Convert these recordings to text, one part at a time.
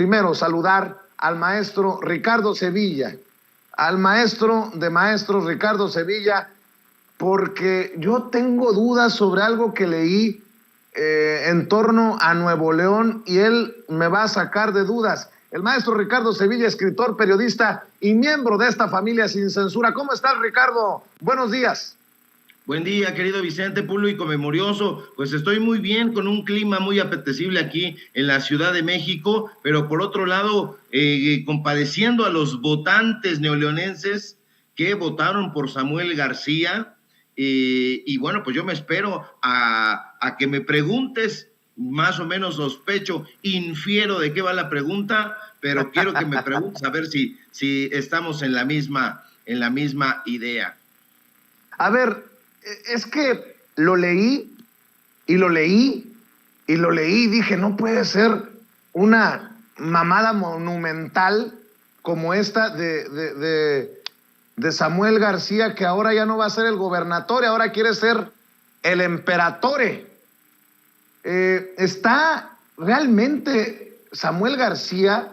primero saludar al maestro Ricardo Sevilla, al maestro de maestros Ricardo Sevilla, porque yo tengo dudas sobre algo que leí en torno a Nuevo León y él me va a sacar de dudas. El maestro Ricardo Sevilla, escritor, periodista y miembro de esta familia sin censura. ¿Cómo estás, Ricardo? Buenos días. Buen día, querido Vicente, público memorioso. Pues estoy muy bien, con un clima muy apetecible aquí en la Ciudad de México, pero por otro lado, compadeciendo a los votantes neoleonenses que votaron por Samuel García. Y bueno, pues yo me espero a que me preguntes, más o menos sospecho, infiero de qué va la pregunta, pero quiero que me preguntes a ver si estamos en la misma idea. A ver, es que lo leí y lo leí y lo leí y dije, no puede ser una mamada monumental como esta de Samuel García, que ahora ya no va a ser el gobernador, ahora quiere ser el emperatore. Está realmente Samuel García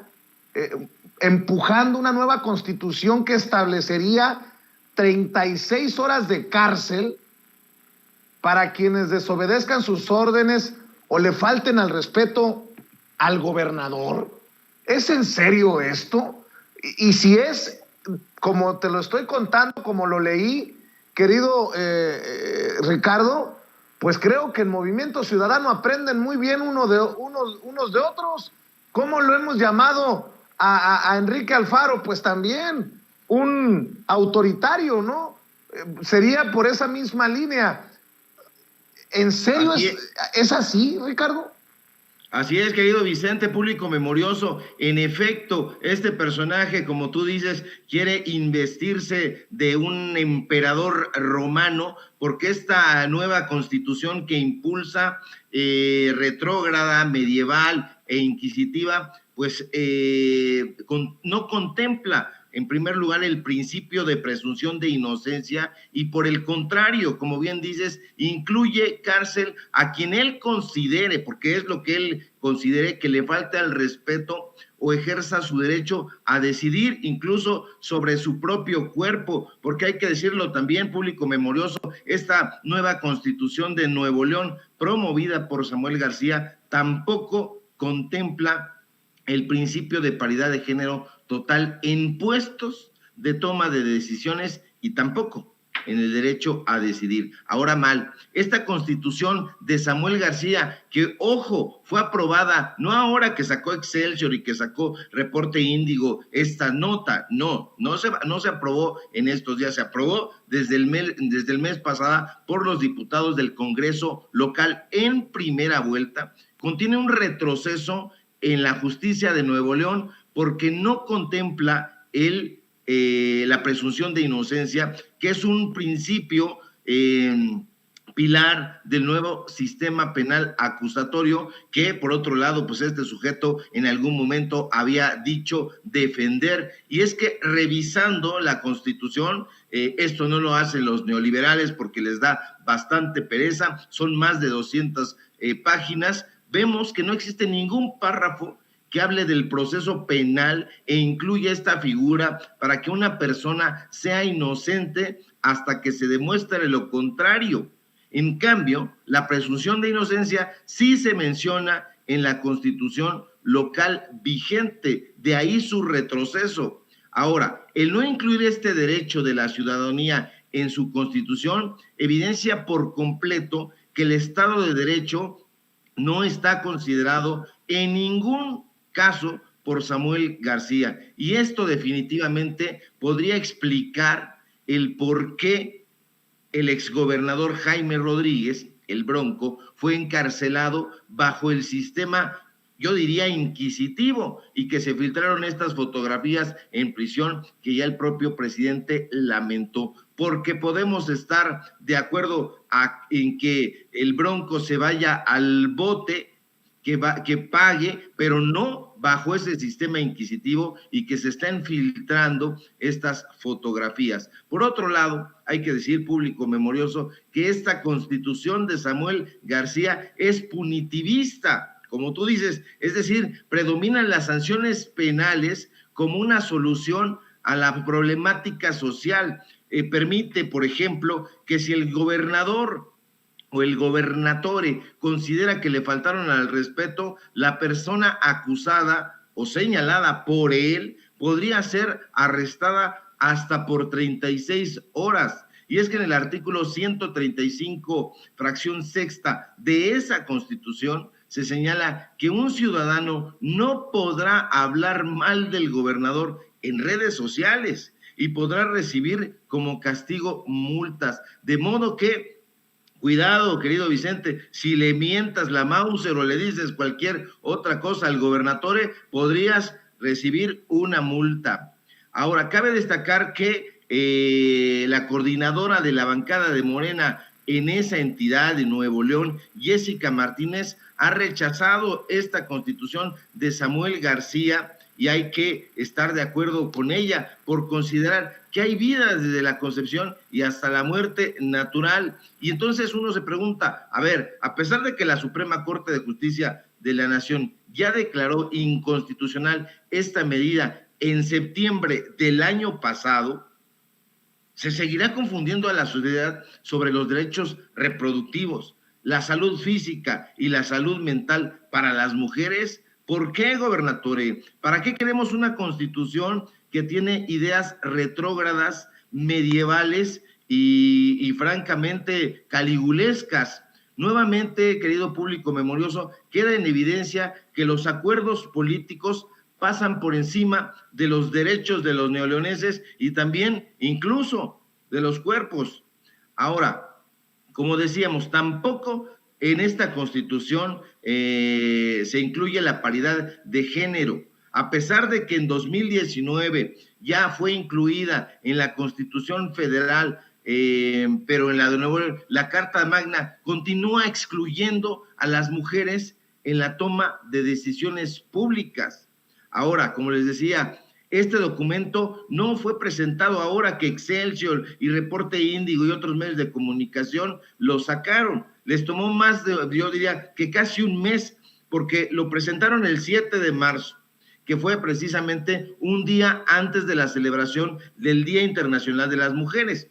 empujando una nueva constitución que establecería 36 horas de cárcel para quienes desobedezcan sus órdenes o le falten al respeto al gobernador. ¿Es en serio esto? Y si es como te lo estoy contando, como lo leí, querido Ricardo, pues creo que en Movimiento Ciudadano aprenden muy bien unos de otros. ¿Cómo lo hemos llamado a Enrique Alfaro? Pues también un autoritario, ¿no? Sería por esa misma línea. ¿En serio es así, Ricardo? Así es, querido Vicente, público memorioso. En efecto, este personaje, como tú dices, quiere investirse de un emperador romano, porque esta nueva constitución que impulsa, retrógrada, medieval e inquisitiva, pues no contempla, en primer lugar, el principio de presunción de inocencia y, por el contrario, como bien dices, incluye cárcel a quien él considere, porque es lo que él considere que le falta el respeto o ejerza su derecho a decidir incluso sobre su propio cuerpo, porque hay que decirlo también, público memorioso, esta nueva constitución de Nuevo León, promovida por Samuel García, tampoco contempla el principio de paridad de género total en puestos de toma de decisiones y tampoco en el derecho a decidir. Ahora mal, esta constitución de Samuel García, que, ojo, fue aprobada, no ahora que sacó Excelsior y que sacó Reporte Índigo esta nota, no se aprobó en estos días, se aprobó desde el mes pasado por los diputados del Congreso local en primera vuelta, contiene un retroceso en la justicia de Nuevo León porque no contempla la presunción de inocencia, que es un principio pilar del nuevo sistema penal acusatorio que, por otro lado, pues este sujeto en algún momento había dicho defender. Y es que revisando la Constitución, esto no lo hacen los neoliberales porque les da bastante pereza, son más de 200 páginas, vemos que no existe ningún párrafo que hable del proceso penal e incluya esta figura para que una persona sea inocente hasta que se demuestre lo contrario. En cambio, la presunción de inocencia sí se menciona en la Constitución local vigente, de ahí su retroceso. Ahora, el no incluir este derecho de la ciudadanía en su Constitución evidencia por completo que el Estado de Derecho no está considerado en ningún caso por Samuel García. Y esto definitivamente podría explicar el por qué el exgobernador Jaime Rodríguez, el Bronco, fue encarcelado bajo el sistema, yo diría, inquisitivo, y que se filtraron estas fotografías en prisión que ya el propio presidente lamentó, porque podemos estar de acuerdo en que el Bronco se vaya al bote, que pague, pero no bajo ese sistema inquisitivo y que se están filtrando estas fotografías. Por otro lado, hay que decir, público memorioso, que esta constitución de Samuel García es punitivista, como tú dices, es decir, predominan las sanciones penales como una solución a la problemática social. Permite, por ejemplo, que si el gobernador o el gobernatore considera que le faltaron al respeto, la persona acusada o señalada por él podría ser arrestada hasta por 36 horas. Y es que en el artículo 135, fracción sexta de esa Constitución, se señala que un ciudadano no podrá hablar mal del gobernador en redes sociales y podrá recibir como castigo multas. De modo que, cuidado, querido Vicente, si le mientas la Mauser o le dices cualquier otra cosa al gobernatore, podrías recibir una multa. Ahora, cabe destacar que la coordinadora de la bancada de Morena en esa entidad de Nuevo León, Jessica Martínez, ha rechazado esta constitución de Samuel García y hay que estar de acuerdo con ella por considerar que hay vida desde la concepción y hasta la muerte natural. Y entonces uno se pregunta, a ver, a pesar de que la Suprema Corte de Justicia de la Nación ya declaró inconstitucional esta medida en septiembre del año pasado, se seguirá confundiendo a la sociedad sobre los derechos reproductivos, la salud física y la salud mental para las mujeres. ¿Por qué, gobernatore? ¿Para qué queremos una constitución que tiene ideas retrógradas, medievales y francamente caligulescas? Nuevamente, querido público memorioso, queda en evidencia que los acuerdos políticos pasan por encima de los derechos de los neoleoneses y también incluso de los cuerpos. Ahora, como decíamos, tampoco en esta Constitución se incluye la paridad de género, a pesar de que en 2019 ya fue incluida en la Constitución Federal, pero en la de Nuevo León, la Carta Magna continúa excluyendo a las mujeres en la toma de decisiones públicas. Ahora, como les decía, este documento no fue presentado ahora que Excelsior y Reporte Índigo y otros medios de comunicación lo sacaron. Les tomó más de, yo diría, que casi un mes, porque lo presentaron el 7 de marzo, que fue precisamente un día antes de la celebración del Día Internacional de las Mujeres.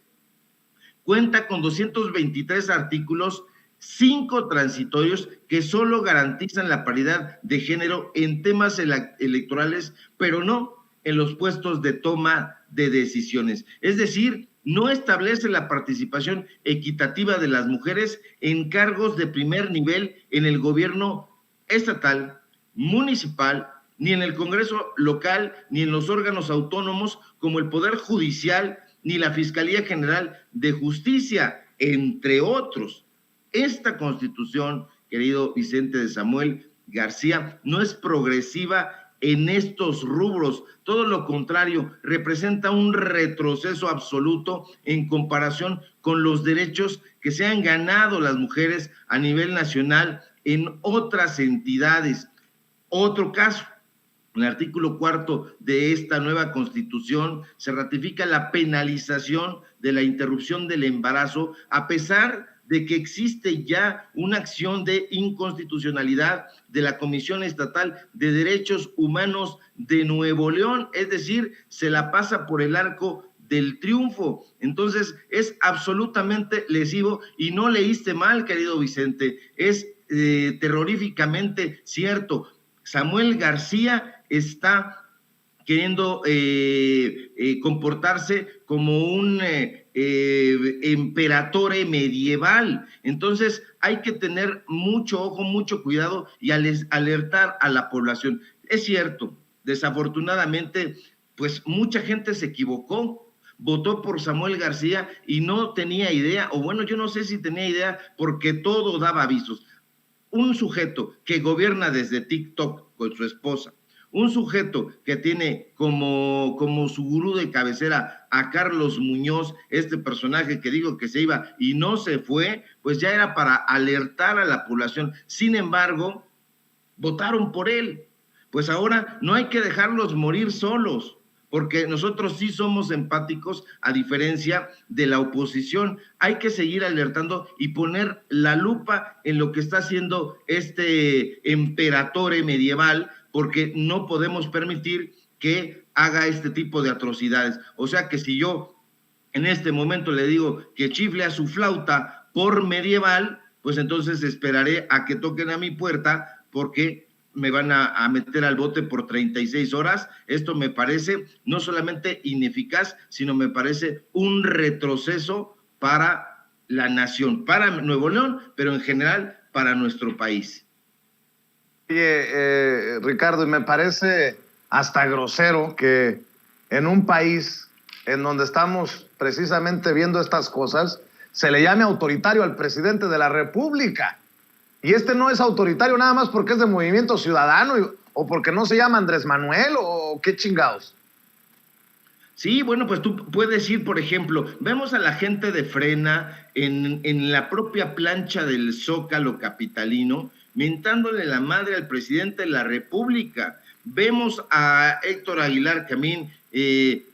Cuenta con 223 artículos, 5 transitorios que solo garantizan la paridad de género en temas electorales, pero no en los puestos de toma de decisiones. Es decir, no establece la participación equitativa de las mujeres en cargos de primer nivel en el gobierno estatal, municipal, ni en el Congreso local, ni en los órganos autónomos como el Poder Judicial, ni la Fiscalía General de Justicia, entre otros. Esta Constitución, querido Vicente de Samuel García, no es progresiva en estos rubros, todo lo contrario, representa un retroceso absoluto en comparación con los derechos que se han ganado las mujeres a nivel nacional en otras entidades. Otro caso, en el artículo 4 de esta nueva Constitución se ratifica la penalización de la interrupción del embarazo, a pesar de que existe ya una acción de inconstitucionalidad de la Comisión Estatal de Derechos Humanos de Nuevo León, es decir, se la pasa por el arco del triunfo. Entonces, es absolutamente lesivo y no leíste mal, querido Vicente, es terroríficamente cierto. Samuel García está queriendo comportarse como un emperatore medieval. Entonces hay que tener mucho ojo, mucho cuidado y alertar a la población. Es cierto, desafortunadamente, pues mucha gente se equivocó, votó por Samuel García y no tenía idea, o bueno, yo no sé si tenía idea porque todo daba avisos. Un sujeto que gobierna desde TikTok con su esposa, un sujeto que tiene como su gurú de cabecera a Carlos Muñoz, este personaje que dijo que se iba y no se fue, pues ya era para alertar a la población. Sin embargo, votaron por él. Pues ahora no hay que dejarlos morir solos. porque nosotros sí somos empáticos a diferencia de la oposición. Hay que seguir alertando y poner la lupa en lo que está haciendo este emperatore medieval, porque no podemos permitir que haga este tipo de atrocidades. O sea que si yo en este momento le digo que chifle a su flauta por medieval, pues entonces esperaré a que toquen a mi puerta porque me van a meter al bote por 36 horas. Esto me parece no solamente ineficaz, sino me parece un retroceso para la nación, para Nuevo León, pero en general para nuestro país. Oye, Ricardo, y me parece hasta grosero que en un país en donde estamos precisamente viendo estas cosas, se le llame autoritario al presidente de la República. Y este no es autoritario nada más porque es de Movimiento Ciudadano o porque no se llama Andrés Manuel o qué chingados. Sí, bueno, pues tú puedes ir, por ejemplo, vemos a la gente de Frena en la propia plancha del Zócalo capitalino, mentándole la madre al presidente de la República. Vemos a Héctor Aguilar Camín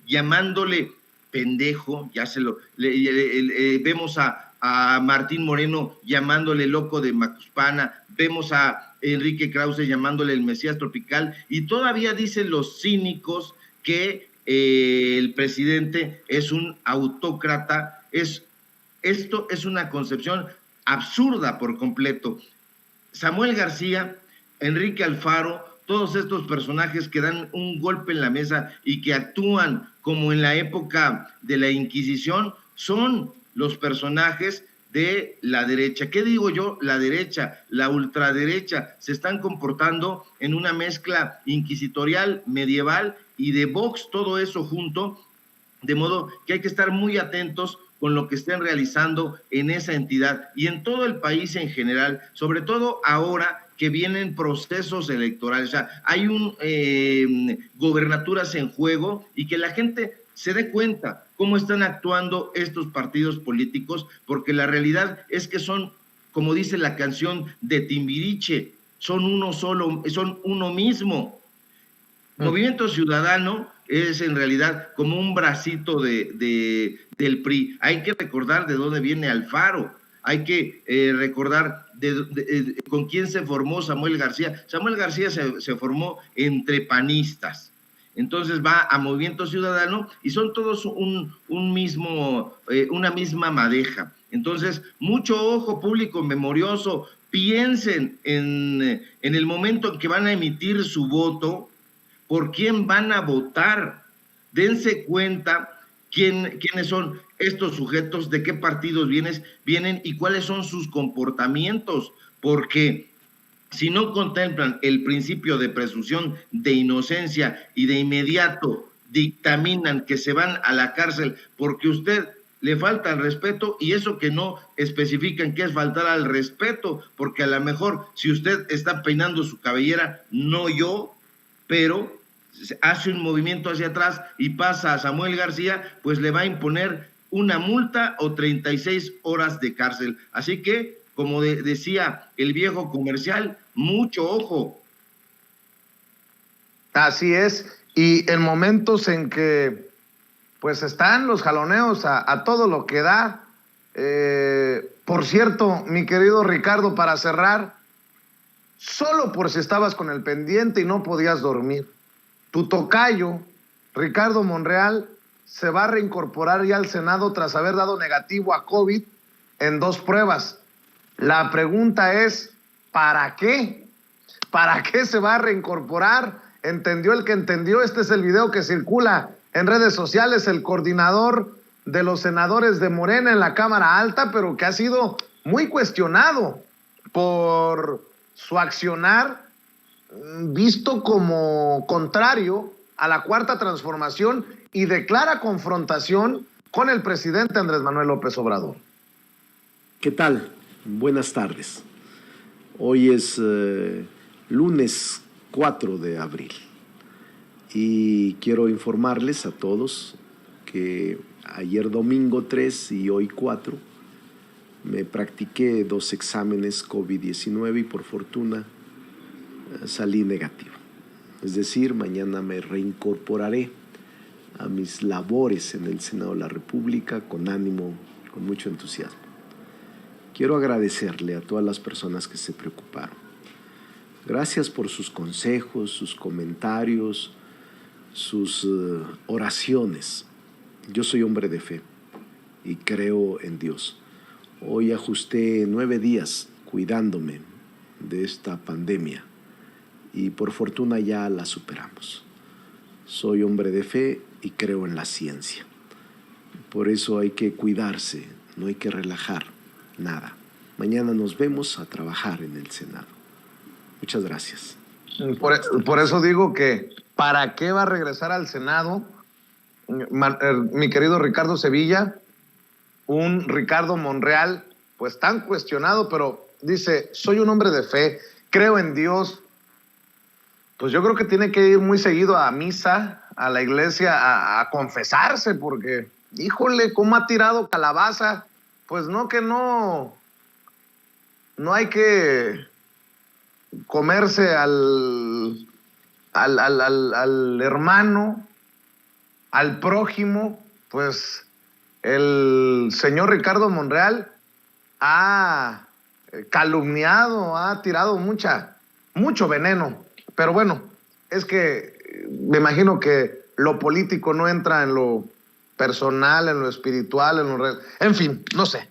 llamándole pendejo, ya se lo, vemos a Martín Moreno llamándole loco de Macuspana, vemos a Enrique Krause llamándole el Mesías tropical, y todavía dicen los cínicos que el presidente es un autócrata. Esto es una concepción absurda por completo. Samuel García, Enrique Alfaro, todos estos personajes que dan un golpe en la mesa y que actúan como en la época de la Inquisición, son los personajes de la derecha. ¿Qué digo yo? La derecha, la ultraderecha, se están comportando en una mezcla inquisitorial, medieval y de Vox, todo eso junto, de modo que hay que estar muy atentos con lo que estén realizando en esa entidad y en todo el país en general, sobre todo ahora que vienen procesos electorales. O sea, hay gobernaturas en juego y que la gente se dé cuenta cómo están actuando estos partidos políticos, porque la realidad es que son, como dice la canción de Timbiriche, son uno solo, son uno mismo. Movimiento Ciudadano es en realidad como un bracito del PRI. Hay que recordar de dónde viene Alfaro, hay que recordar con quién se formó Samuel García. Samuel García se formó entre panistas. Entonces va a Movimiento Ciudadano y son todos una misma madeja. Entonces, mucho ojo público memorioso, piensen en el momento en que van a emitir su voto, por quién van a votar. Dense cuenta quiénes son estos sujetos, de qué partidos vienen y cuáles son sus comportamientos, porque si no contemplan el principio de presunción de inocencia y de inmediato dictaminan que se van a la cárcel porque usted le falta el respeto, y eso que no especifican qué es faltar al respeto, porque a lo mejor si usted está peinando su cabellera, no yo, pero hace un movimiento hacia atrás y pasa a Samuel García, pues le va a imponer una multa o 36 horas de cárcel. Así que, como decía el viejo comercial, mucho ojo. Así es, y en momentos en que pues están los jaloneos a todo lo que da. Por cierto, mi querido Ricardo, para cerrar, solo por si estabas con el pendiente y no podías dormir, tu tocayo, Ricardo Monreal, se va a reincorporar ya al Senado tras haber dado negativo a COVID en 2 pruebas. La pregunta es, ¿para qué? ¿Para qué se va a reincorporar? Entendió el que entendió. Este es el video que circula en redes sociales, el coordinador de los senadores de Morena en la Cámara Alta, pero que ha sido muy cuestionado por su accionar, visto como contrario a la Cuarta Transformación, y declara confrontación con el presidente Andrés Manuel López Obrador. ¿Qué tal? Buenas tardes. Hoy es lunes 4 de abril y quiero informarles a todos que ayer domingo 3 y hoy 4 me practiqué 2 exámenes COVID-19 y por fortuna salí negativo. Es decir, mañana me reincorporaré a mis labores en el Senado de la República con ánimo, con mucho entusiasmo. Quiero agradecerle a todas las personas que se preocuparon. Gracias por sus consejos, sus comentarios, sus oraciones. Yo soy hombre de fe y creo en Dios. Hoy ajusté 9 días cuidándome de esta pandemia y por fortuna ya la superamos. Soy hombre de fe y creo en la ciencia. Por eso hay que cuidarse, no hay que relajar nada. Mañana nos vemos a trabajar en el Senado. Muchas gracias. Por eso digo que ¿para qué va a regresar al Senado mi querido Ricardo Sevilla? Un Ricardo Monreal pues tan cuestionado, pero dice, soy un hombre de fe, creo en Dios. Pues yo creo que tiene que ir muy seguido a misa, a la iglesia, a confesarse, porque, híjole, cómo ha tirado calabaza. Pues no, que no hay que comerse al hermano, al prójimo. Pues el señor Ricardo Monreal ha calumniado, ha tirado mucho veneno. Pero bueno, es que me imagino que lo político no entra en lo personal, en lo espiritual, en fin, no sé.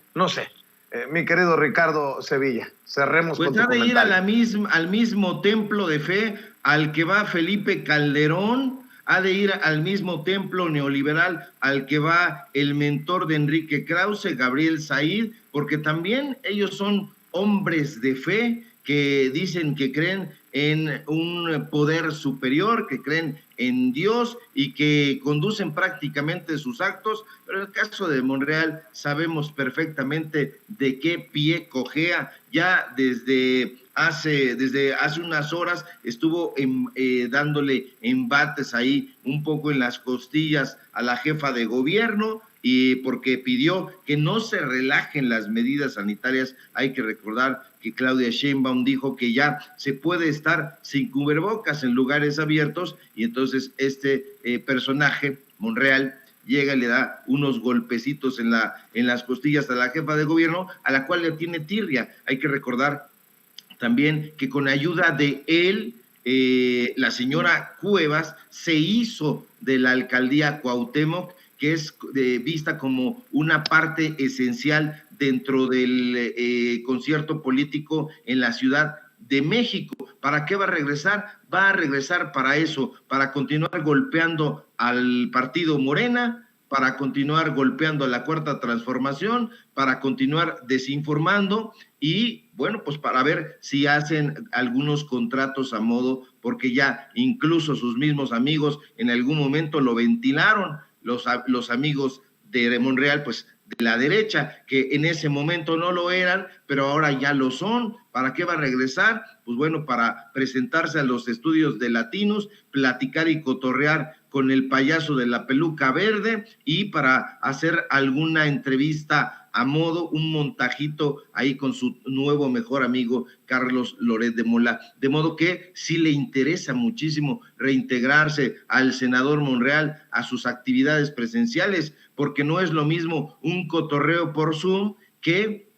Mi querido Ricardo Sevilla, cerremos pues con tu comentario. Pues ha de ir al mismo templo de fe al que va Felipe Calderón, ha de ir al mismo templo neoliberal al que va el mentor de Enrique Krause, Gabriel Said, porque también ellos son hombres de fe que dicen que creen en un poder superior, que creen en Dios y que conducen prácticamente sus actos, pero en el caso de Monreal sabemos perfectamente de qué pie cojea. Ya desde hace unas horas estuvo dándole embates ahí un poco en las costillas a la jefa de gobierno, y porque pidió que no se relajen las medidas sanitarias. Hay que recordar que Claudia Sheinbaum dijo que ya se puede estar sin cubrebocas en lugares abiertos, y entonces este personaje, Monreal, llega y le da unos golpecitos en las costillas a la jefa de gobierno, a la cual le tiene tirria. Hay que recordar también que con ayuda de él, la señora Cuevas se hizo de la alcaldía Cuauhtémoc, que es vista como una parte esencial dentro del concierto político en la Ciudad de México. ¿Para qué va a regresar? Va a regresar para eso, para continuar golpeando al partido Morena, para continuar golpeando a la Cuarta Transformación, para continuar desinformando y, bueno, pues para ver si hacen algunos contratos a modo, porque ya incluso sus mismos amigos en algún momento lo ventilaron, los amigos de Monreal, pues de la derecha, que en ese momento no lo eran, pero ahora ya lo son. ¿Para qué va a regresar? Pues bueno, para presentarse a los estudios de Latinos, platicar y cotorrear con el payaso de la peluca verde y para hacer alguna entrevista a modo, un montajito ahí con su nuevo mejor amigo Carlos Loret de Mola. De modo que sí le interesa muchísimo reintegrarse al senador Monreal a sus actividades presenciales, porque no es lo mismo un cotorreo por Zoom que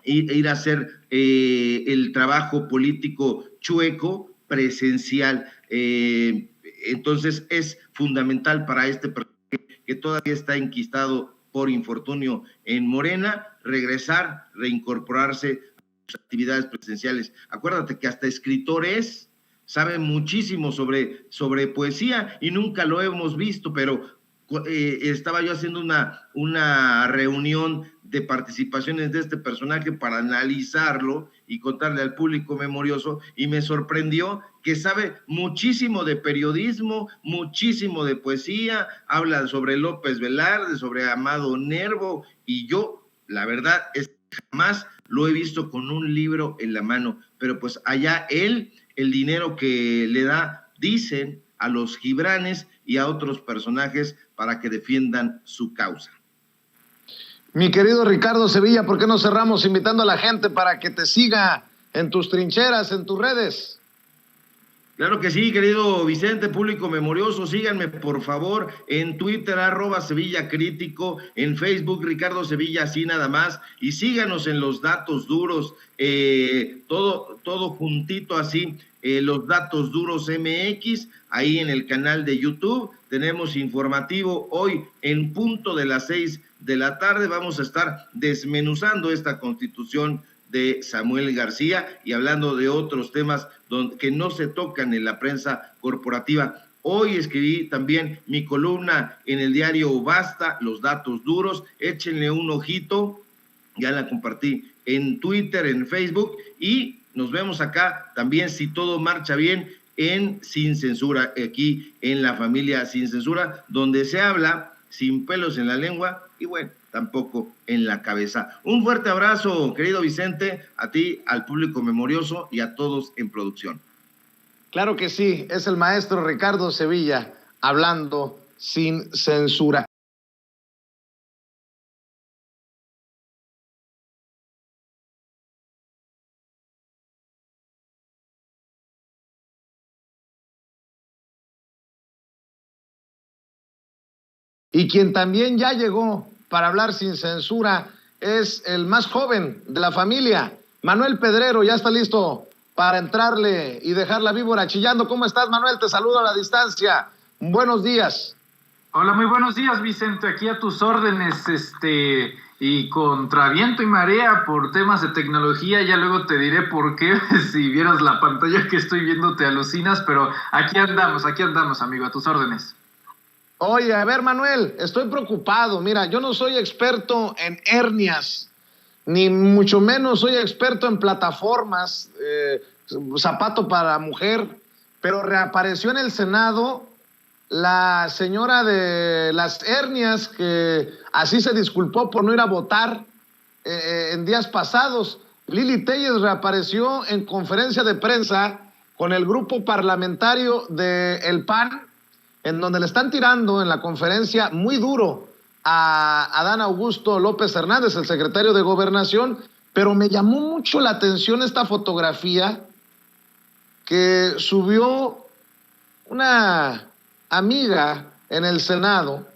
ir a hacer el trabajo político chueco presencial. Entonces es fundamental para este personaje que todavía está enquistado por infortunio en Morena, regresar, reincorporarse a sus actividades presenciales. Acuérdate que hasta escritores saben muchísimo sobre poesía y nunca lo hemos visto, pero estaba yo haciendo una reunión de participaciones de este personaje para analizarlo y contarle al público memorioso, y me sorprendió que sabe muchísimo de periodismo, muchísimo de poesía, habla sobre López Velarde, sobre Amado Nervo, y yo, la verdad, es que jamás lo he visto con un libro en la mano, pero pues allá él, el dinero que le da, dicen, a los Gibranes y a otros personajes para que defiendan su causa. Mi querido Ricardo Sevilla, ¿por qué no cerramos invitando a la gente para que te siga en tus trincheras, en tus redes? Claro que sí, querido Vicente, público memorioso, síganme por favor en Twitter, @Sevilla Crítico, en Facebook, Ricardo Sevilla, así nada más, y síganos en los datos duros, todo juntito así, los datos duros MX, ahí en el canal de YouTube, tenemos informativo hoy en punto de las 6 de la tarde, vamos a estar desmenuzando esta Constitución de Samuel García y hablando de otros temas que no se tocan en la prensa corporativa. Hoy escribí también mi columna en el diario Basta, los datos duros, échenle un ojito, ya la compartí en Twitter, en Facebook, y nos vemos acá también, si todo marcha bien, en Sin Censura, aquí en la familia Sin Censura, donde se habla sin pelos en la lengua y bueno, tampoco en la cabeza. Un fuerte abrazo, querido Vicente, a ti, al público memorioso y a todos en producción. Claro que sí, es el maestro Ricardo Sevilla hablando sin censura. Y quien también ya llegó para hablar sin censura es el más joven de la familia, Manuel Pedrero, ya está listo para entrarle y dejar la víbora chillando. ¿Cómo estás, Manuel? Te saludo a la distancia. Buenos días. Hola, muy buenos días, Vicente. Aquí a tus órdenes, y contra viento y marea por temas de tecnología. Ya luego te diré por qué. Si vieras la pantalla que estoy viendo te alucinas, pero aquí andamos, amigo, a tus órdenes. Oye, a ver, Manuel, estoy preocupado. Mira, yo no soy experto en hernias, ni mucho menos soy experto en plataformas, zapato para mujer, pero reapareció en el Senado la señora de las hernias, que así se disculpó por no ir a votar en días pasados. Lili Téllez reapareció en conferencia de prensa con el grupo parlamentario del PAN, en donde le están tirando en la conferencia muy duro a Adán Augusto López Hernández, el secretario de Gobernación, pero me llamó mucho la atención esta fotografía que subió una amiga en el Senado,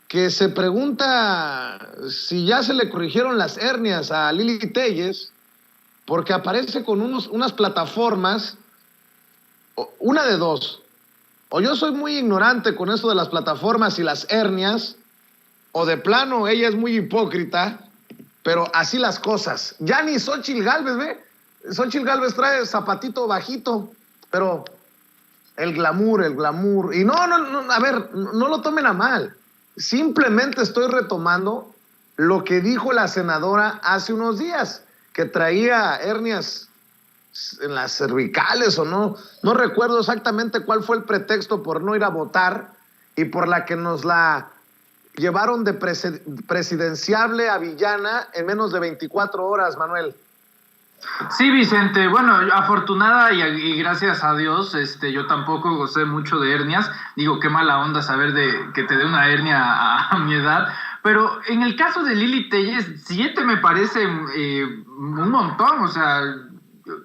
que se pregunta si ya se le corrigieron las hernias a Lili Téllez, porque aparece con unas plataformas, una de dos: o yo soy muy ignorante con esto de las plataformas y las hernias, o de plano ella es muy hipócrita, pero así las cosas. Ya ni Xóchitl Gálvez, ¿ve? Xóchitl Gálvez trae zapatito bajito, pero el glamour. Y no, a ver, no lo tomen a mal. Simplemente estoy retomando lo que dijo la senadora hace unos días, que traía hernias en las cervicales o no recuerdo exactamente cuál fue el pretexto por no ir a votar y por la que nos la llevaron de presidenciable a villana en menos de 24 horas, Manuel. Sí, Vicente, bueno, afortunada y gracias a Dios, yo tampoco gocé mucho de hernias. Digo, qué mala onda saber que te dé una hernia a mi edad. Pero en el caso de Lili Téllez, 7 me parece un montón. O sea,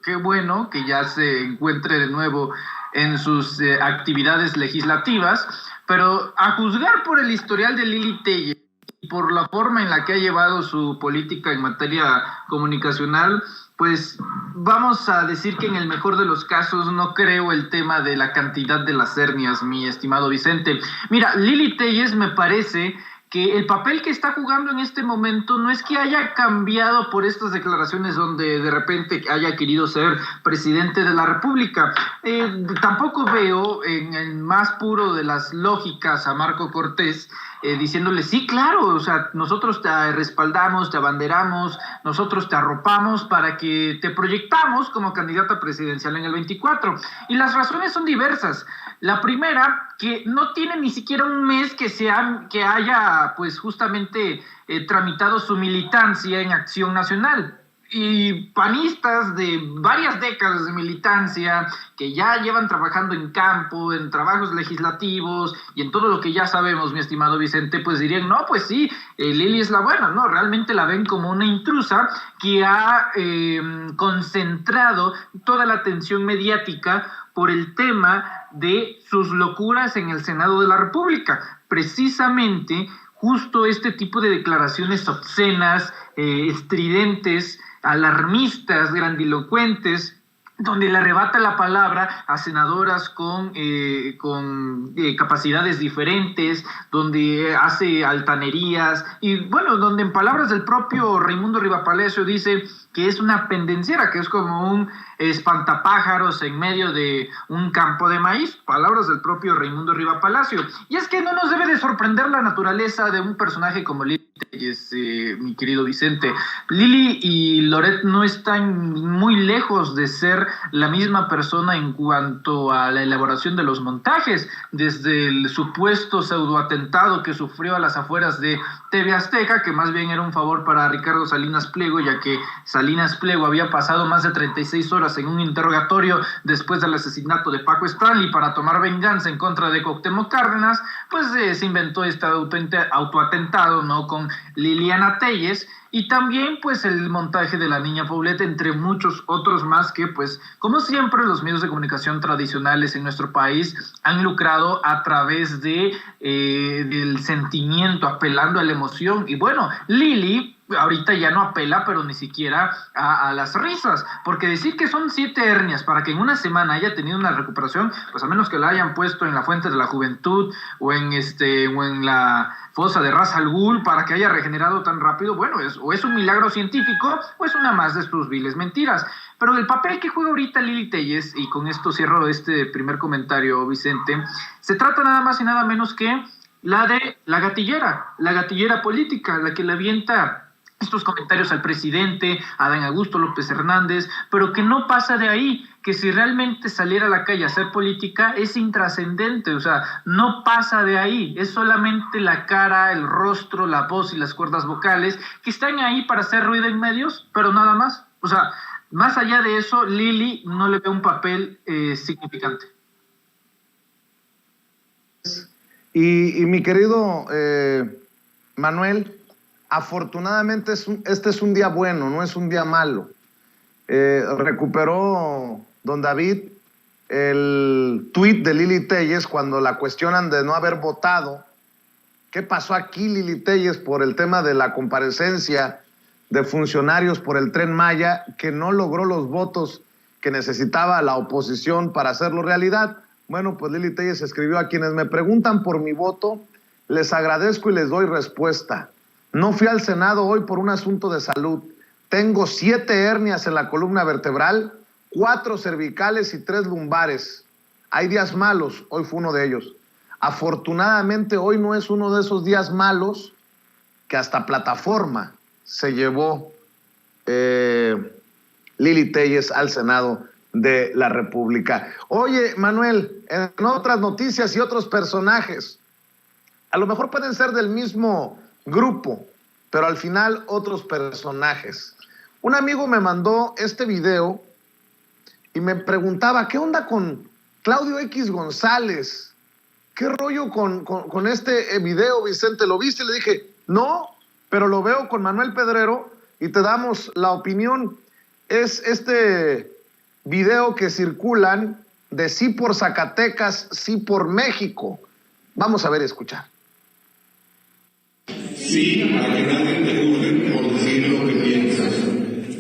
qué bueno que ya se encuentre de nuevo en sus actividades legislativas. Pero a juzgar por el historial de Lili Téllez y por la forma en la que ha llevado su política en materia comunicacional, pues vamos a decir que en el mejor de los casos no creo el tema de la cantidad de las hernias, mi estimado Vicente. Mira, Lili Téllez me parece que el papel que está jugando en este momento no es que haya cambiado por estas declaraciones donde de repente haya querido ser presidente de la República. Tampoco veo en el más puro de las lógicas a Marco Cortés diciéndole, sí, claro, o sea, nosotros te respaldamos, te abanderamos, nosotros te arropamos para que te proyectamos como candidata presidencial en el 24. Y las razones son diversas. La primera, que no tiene ni siquiera un mes que haya, pues, justamente tramitado su militancia en Acción Nacional. Y panistas de varias décadas de militancia que ya llevan trabajando en campo, en trabajos legislativos y en todo lo que ya sabemos, mi estimado Vicente, pues dirían, no, pues sí, Lili es la buena, ¿no? Realmente la ven como una intrusa que ha concentrado toda la atención mediática por el tema de sus locuras en el Senado de la República. Precisamente, justo este tipo de declaraciones obscenas, estridentes, alarmistas, grandilocuentes, donde le arrebata la palabra a senadoras con capacidades diferentes, donde hace altanerías, y bueno, donde en palabras del propio Raimundo Rivapalacio dice que es una pendenciera, que es como un espantapájaros en medio de un campo de maíz, palabras del propio Raimundo Rivapalacio. Y es que no nos debe de sorprender la naturaleza de un personaje como Lili Telles, mi querido Vicente. Lili y Loret no están muy lejos de ser la misma persona en cuanto a la elaboración de los montajes, desde el supuesto pseudoatentado que sufrió a las afueras de TV Azteca, que más bien era un favor para Ricardo Salinas Pliego, ya que Salinas Pliego había pasado más de 36 horas en un interrogatorio después del asesinato de Paco Stanley para tomar venganza en contra de Cuauhtémoc Cárdenas. Pues se inventó este autoatentado, ¿no?, con Liliana Telles, y también pues el montaje de la niña Paulette, entre muchos otros más que pues como siempre los medios de comunicación tradicionales en nuestro país han lucrado a través de del sentimiento, apelando a la emoción. Y bueno, Lili ahorita ya no apela, pero ni siquiera a las risas, porque decir que son 7 hernias para que en una semana haya tenido una recuperación, pues a menos que la hayan puesto en la Fuente de la Juventud o en la fosa de Ras Al Ghul para que haya regenerado tan rápido, bueno, o es un milagro científico o es una más de sus viles mentiras. Pero el papel que juega ahorita Lili Telles, y con esto cierro este primer comentario, Vicente, se trata nada más y nada menos que la de la gatillera política, la que le avienta estos comentarios al presidente, a Adán Augusto López Hernández, pero que no pasa de ahí, que si realmente saliera a la calle a hacer política es intrascendente, o sea, no pasa de ahí, es solamente la cara, el rostro, la voz y las cuerdas vocales que están ahí para hacer ruido en medios, pero nada más. O sea, más allá de eso, Lili no le ve un papel significante. Y mi querido Manuel, afortunadamente este es un día bueno, no es un día malo. Recuperó don David el tuit de Lili Telles cuando la cuestionan de no haber votado. ¿Qué pasó aquí, Lili Telles, por el tema de la comparecencia de funcionarios por el Tren Maya, que no logró los votos que necesitaba la oposición para hacerlo realidad? Bueno, pues Lili Telles escribió: a quienes me preguntan por mi voto, les agradezco y les doy respuesta. No fui al Senado hoy por un asunto de salud. Tengo 7 hernias en la columna vertebral, 4 cervicales y 3 lumbares. Hay días malos, hoy fue uno de ellos. Afortunadamente hoy no es uno de esos días malos que hasta plataforma se llevó Lili Telles al Senado de la República. Oye, Manuel, en otras noticias y otros personajes, a lo mejor pueden ser del mismo grupo, pero al final otros personajes. Un amigo me mandó este video y me preguntaba, ¿qué onda con Claudio X González? ¿Qué rollo con este video, Vicente? ¿Lo viste? Le dije, no, pero lo veo con Manuel Pedrero y te damos la opinión. Es este video que circulan de sí por Zacatecas, sí por México. Vamos a ver y escuchar. Sí a que nadie te juzgue por decir lo que piensas.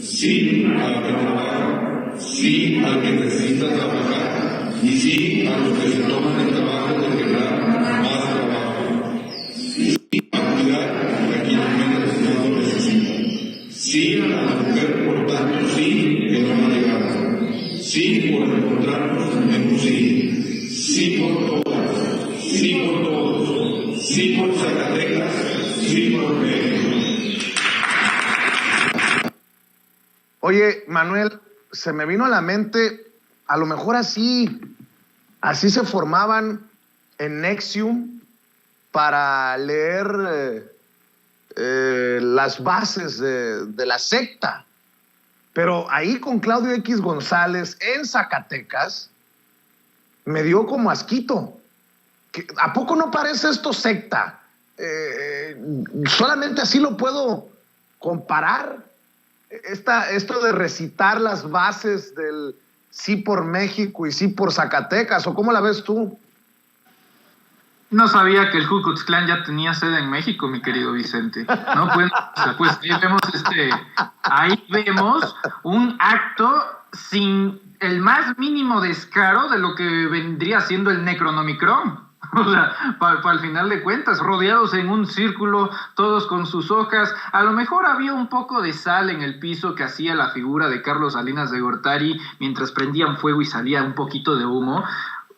Sí al que trabaja. Sí al que necesita trabajar. Y sí a los que se toman el trabajo de generar más trabajo. Sí a cuidar a quienes menos lo necesitan. Sí a la mujer por tanto sí que no ha llegado. Sí por encontrarnos en un sí. Sí por todas. Sí por todos. Sí por Zacatecas. Sí por México. Oye, Manuel, se me vino a la mente, a lo mejor así se formaban en Nexium para leer las bases de la secta. Pero ahí con Claudio X González en Zacatecas me dio como asquito. ¿A poco no parece esto secta? Solamente así lo puedo comparar. Esto de recitar las bases del sí por México y sí por Zacatecas, ¿o cómo la ves tú? No sabía que el Ku Klux Klan ya tenía sede en México, mi querido Vicente. No, pues, o sea, pues ahí vemos un acto sin el más mínimo descaro de lo que vendría siendo el Necronomicron. O sea, al final de cuentas, rodeados en un círculo, todos con sus hojas. A lo mejor había un poco de sal en el piso que hacía la figura de Carlos Salinas de Gortari mientras prendían fuego y salía un poquito de humo.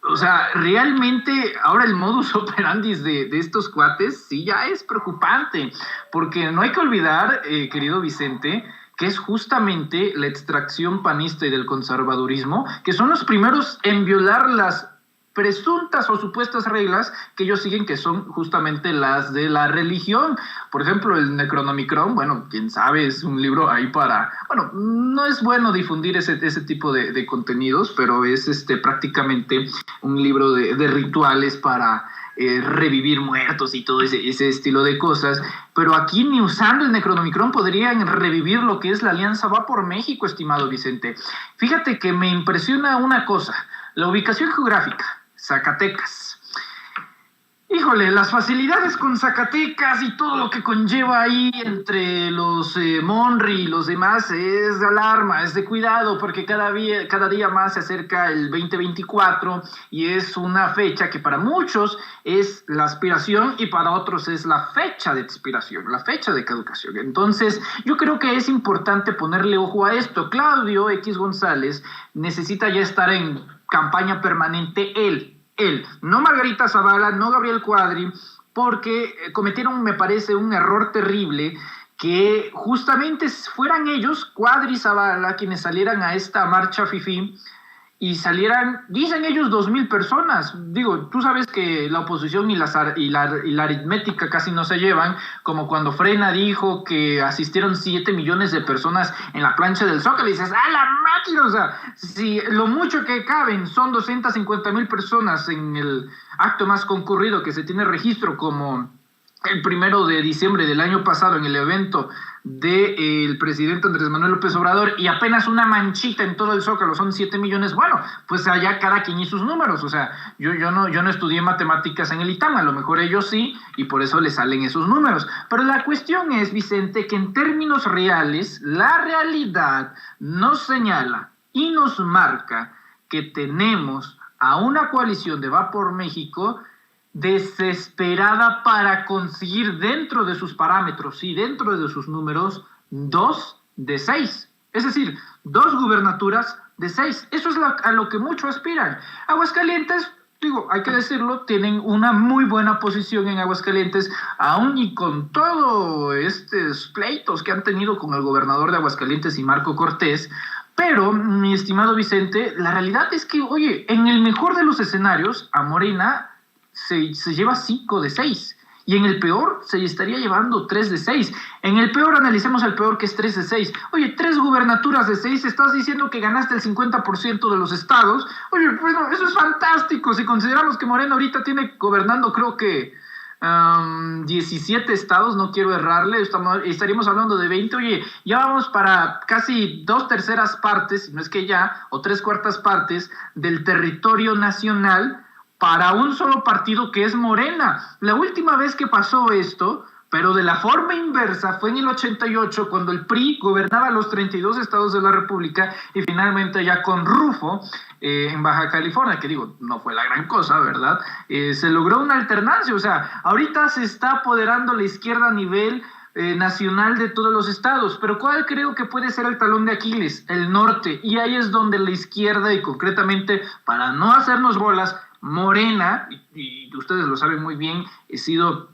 O sea, realmente ahora el modus operandi de estos cuates sí ya es preocupante, porque no hay que olvidar, querido Vicente, que es justamente la extracción panista y del conservadurismo, que son los primeros en violar las presuntas o supuestas reglas que ellos siguen, que son justamente las de la religión. Por ejemplo, el Necronomicron, bueno, quién sabe, es un libro ahí para... Bueno, no es bueno difundir ese tipo de contenidos, pero es prácticamente un libro de rituales para revivir muertos y todo ese estilo de cosas. Pero aquí ni usando el Necronomicron podrían revivir lo que es la Alianza Va por México, estimado Vicente. Fíjate que me impresiona una cosa, la ubicación geográfica. Zacatecas. Híjole, las facilidades con Zacatecas y todo lo que conlleva ahí entre los Monri y los demás es de alarma, es de cuidado, porque cada día más se acerca el 2024 y es una fecha que para muchos es la aspiración y para otros es la fecha de expiración, la fecha de caducación. Entonces, yo creo que es importante ponerle ojo a esto. Claudio X González necesita ya estar en campaña permanente él, no Margarita Zavala, no Gabriel Cuadri, porque cometieron, me parece, un error terrible, que justamente fueran ellos, Cuadri y Zavala, quienes salieran a esta marcha fifí, y salieran, dicen ellos, 2,000 personas. Digo, tú sabes que la oposición y la aritmética casi no se llevan, como cuando Frena dijo que asistieron 7 millones de personas en la plancha del Zócalo, y dices, ¡ah, la máquina! O sea, si lo mucho que caben son 250,000 personas en el acto más concurrido que se tiene registro, como el 1 de diciembre del año pasado en el evento del presidente Andrés Manuel López Obrador, y apenas una manchita en todo el Zócalo son 7 millones, bueno, pues allá cada quien y sus números. O sea, yo no estudié matemáticas en el ITAM, a lo mejor ellos sí, y por eso les salen esos números. Pero la cuestión es, Vicente, que en términos reales, la realidad nos señala y nos marca que tenemos a una coalición de Va por México desesperada para conseguir dentro de sus parámetros y dentro de sus números 2 de 6, es decir, 2 gubernaturas de 6. Eso es a lo que muchos aspiran. Aguascalientes, digo, hay que decirlo, tienen una muy buena posición en Aguascalientes, aún y con todos estos pleitos que han tenido con el gobernador de Aguascalientes y Marco Cortés. Pero, mi estimado Vicente, la realidad es que, oye, en el mejor de los escenarios, a Morena se lleva 5 de 6, y en el peor se estaría llevando 3 de 6. En el peor, analicemos el peor, que es 3 de 6. Oye, 3 gubernaturas de 6, estás diciendo que ganaste el 50% de los estados. Oye, bueno, eso es fantástico. Si consideramos que Morena ahorita tiene gobernando, creo que 17 estados, no quiero errarle, estaríamos hablando de 20. Oye, ya vamos para casi 2/3 partes, si no es que ya, o 3/4 partes del territorio nacional para un solo partido, que es Morena. La última vez que pasó esto, pero de la forma inversa, fue en el 88, cuando el PRI gobernaba los 32 estados de la República, y finalmente ya con Rufo en Baja California, que digo, no fue la gran cosa, ¿verdad? Se logró una alternancia. O sea, ahorita se está apoderando la izquierda a nivel nacional de todos los estados, pero ¿cuál creo que puede ser el talón de Aquiles? El norte, y ahí es donde la izquierda, y concretamente, para no hacernos bolas, Morena, y ustedes lo saben muy bien, he sido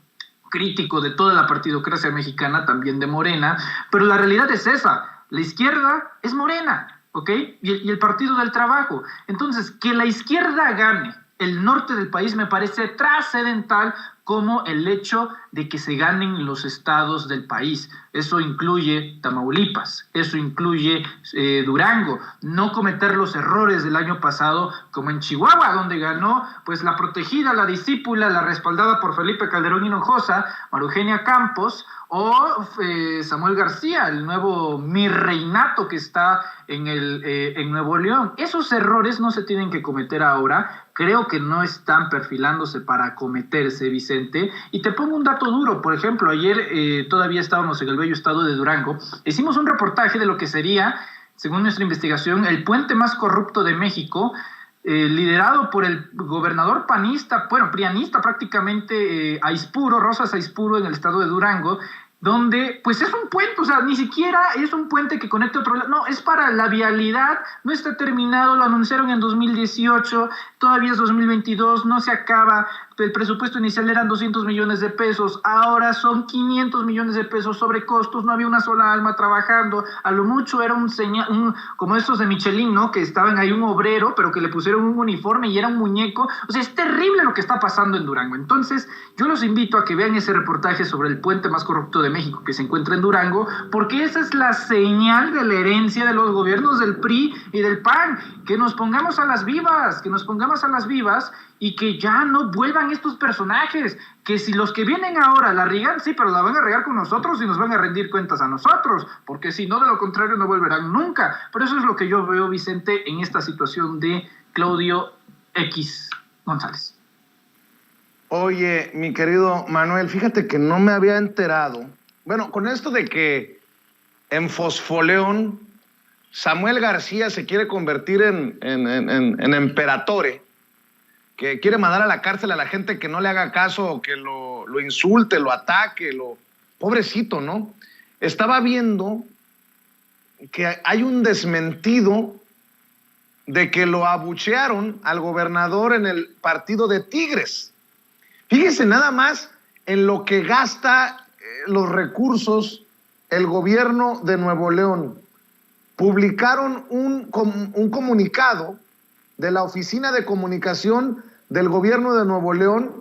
crítico de toda la partidocracia mexicana, también de Morena, pero la realidad es esa, la izquierda es Morena, ¿ok? Y el Partido del Trabajo. Entonces, que la izquierda gane el norte del país me parece trascendental como el hecho de que se ganen los estados del país. Eso incluye Tamaulipas, eso incluye Durango, no cometer los errores del año pasado como en Chihuahua, donde ganó pues la protegida, la discípula, la respaldada por Felipe Calderón Hinojosa, María Eugenia Campos, o Samuel García, el nuevo mirreinato que está en Nuevo León. Esos errores no se tienen que cometer ahora, creo que no están perfilándose para cometerse, Vicente. Y te pongo un dato duro, por ejemplo, ayer todavía estábamos en el bello estado de Durango, hicimos un reportaje de lo que sería, según nuestra investigación, el puente más corrupto de México, liderado por el gobernador panista, bueno, prianista prácticamente, Aispuro, Rosas Aispuro, en el estado de Durango, donde pues es un puente, o sea, ni siquiera es un puente que conecta a otro lado, no, es para la vialidad, no está terminado, lo anunciaron en 2018, todavía es 2022, no se acaba, el presupuesto inicial eran 200 millones de pesos, ahora son 500 millones de pesos sobre costos, no había una sola alma trabajando, a lo mucho era como estos de Michelin, ¿no?, que estaban ahí un obrero, pero que le pusieron un uniforme y era un muñeco. O sea, es terrible lo que está pasando en Durango. Entonces, yo los invito a que vean ese reportaje sobre el puente más corrupto de México que se encuentra en Durango, porque esa es la señal de la herencia de los gobiernos del PRI y del PAN, que nos pongamos a las vivas, y que ya no vuelvan estos personajes, que si los que vienen ahora la riegan, sí, pero la van a regar con nosotros y nos van a rendir cuentas a nosotros, porque si no, de lo contrario no volverán nunca. Pero eso es lo que yo veo, Vicente, en esta situación de Claudio X González. Oye, mi querido Manuel, fíjate que no me había enterado. Bueno, con esto de que en Fosfoleón Samuel García se quiere convertir en emperatore, que quiere mandar a la cárcel a la gente que no le haga caso o que lo insulte, lo ataque, pobrecito, ¿no? Estaba viendo que hay un desmentido de que lo abuchearon al gobernador en el partido de Tigres. Fíjese nada más en lo que gasta los recursos el gobierno de Nuevo León. Publicaron un comunicado de la Oficina de Comunicación del gobierno de Nuevo León,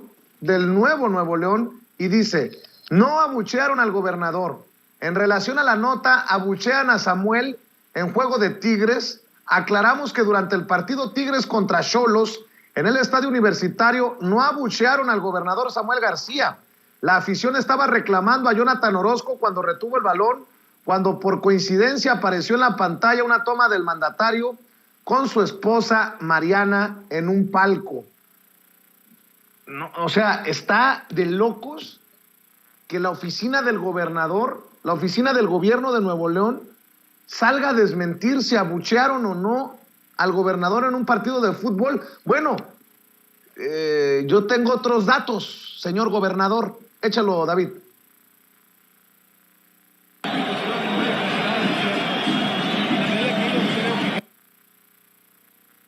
del nuevo Nuevo León, y dice: no abuchearon al gobernador. En relación a la nota, abuchean a Samuel en juego de Tigres. Aclaramos que durante el partido Tigres contra Xolos, en el estadio universitario, no abuchearon al gobernador Samuel García. La afición estaba reclamando a Jonathan Orozco cuando retuvo el balón, cuando por coincidencia apareció en la pantalla una toma del mandatario con su esposa Mariana en un palco. No, o sea, está de locos que la oficina del gobernador, la oficina del gobierno de Nuevo León, salga a desmentir si abuchearon o no al gobernador en un partido de fútbol. Bueno, yo tengo otros datos, señor gobernador. Échalo, David.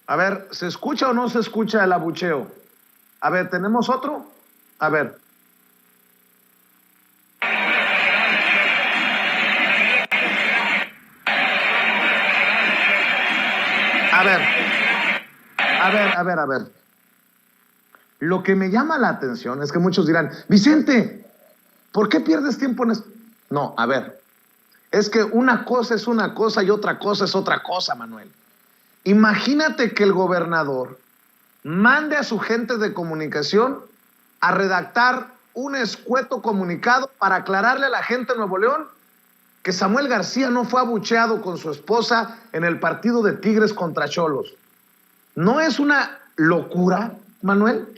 A ver, ¿se escucha o no se escucha el abucheo? A ver, ¿tenemos otro? A ver. A ver. Lo que me llama la atención es que muchos dirán: Vicente, ¿por qué pierdes tiempo en esto? No, a ver, es que una cosa es una cosa y otra cosa es otra cosa, Manuel. Imagínate que el gobernador mande a su gente de comunicación a redactar un escueto comunicado para aclararle a la gente de Nuevo León que Samuel García no fue abucheado con su esposa en el partido de Tigres contra Xolos. ¿No es una locura, Manuel?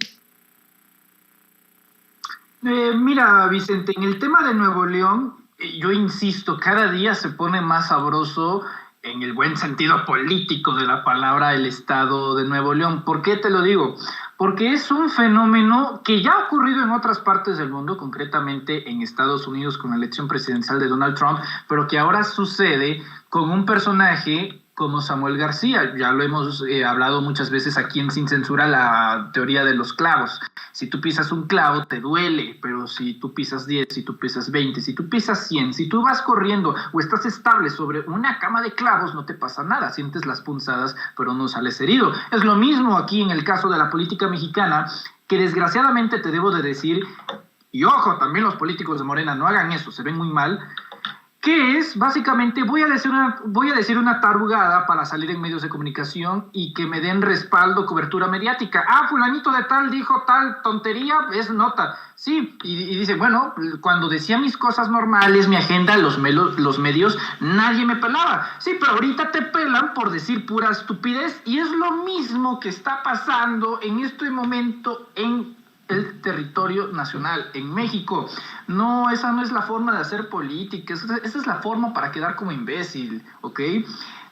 Mira, Vicente, en el tema de Nuevo León, yo insisto, cada día se pone más sabroso, en el buen sentido político de la palabra, el estado de Nuevo León. ¿Por qué te lo digo? Porque es un fenómeno que ya ha ocurrido en otras partes del mundo, concretamente en Estados Unidos con la elección presidencial de Donald Trump, pero que ahora sucede con un personaje como Samuel García. Ya lo hemos hablado muchas veces aquí en Sin Censura, la teoría de los clavos. Si tú pisas un clavo, te duele, pero si tú pisas 10, si tú pisas 20, si tú pisas 100, si tú vas corriendo o estás estable sobre una cama de clavos, no te pasa nada, sientes las punzadas, pero no sales herido. Es lo mismo aquí en el caso de la política mexicana. que desgraciadamente te debo de decir, y ojo, también los políticos de Morena, no hagan eso, se ven muy mal, que es, básicamente, voy a decir una tarugada para salir en medios de comunicación y que me den respaldo, cobertura mediática. Ah, fulanito de tal dijo tal tontería, es nota. Sí, y dice, bueno, cuando decía mis cosas normales, mi agenda, los medios, nadie me pelaba. Sí, pero ahorita te pelan por decir pura estupidez, y es lo mismo que está pasando en este momento en el territorio nacional, en México. No, esa no es la forma de hacer política, esa es la forma para quedar como imbécil, ¿ok?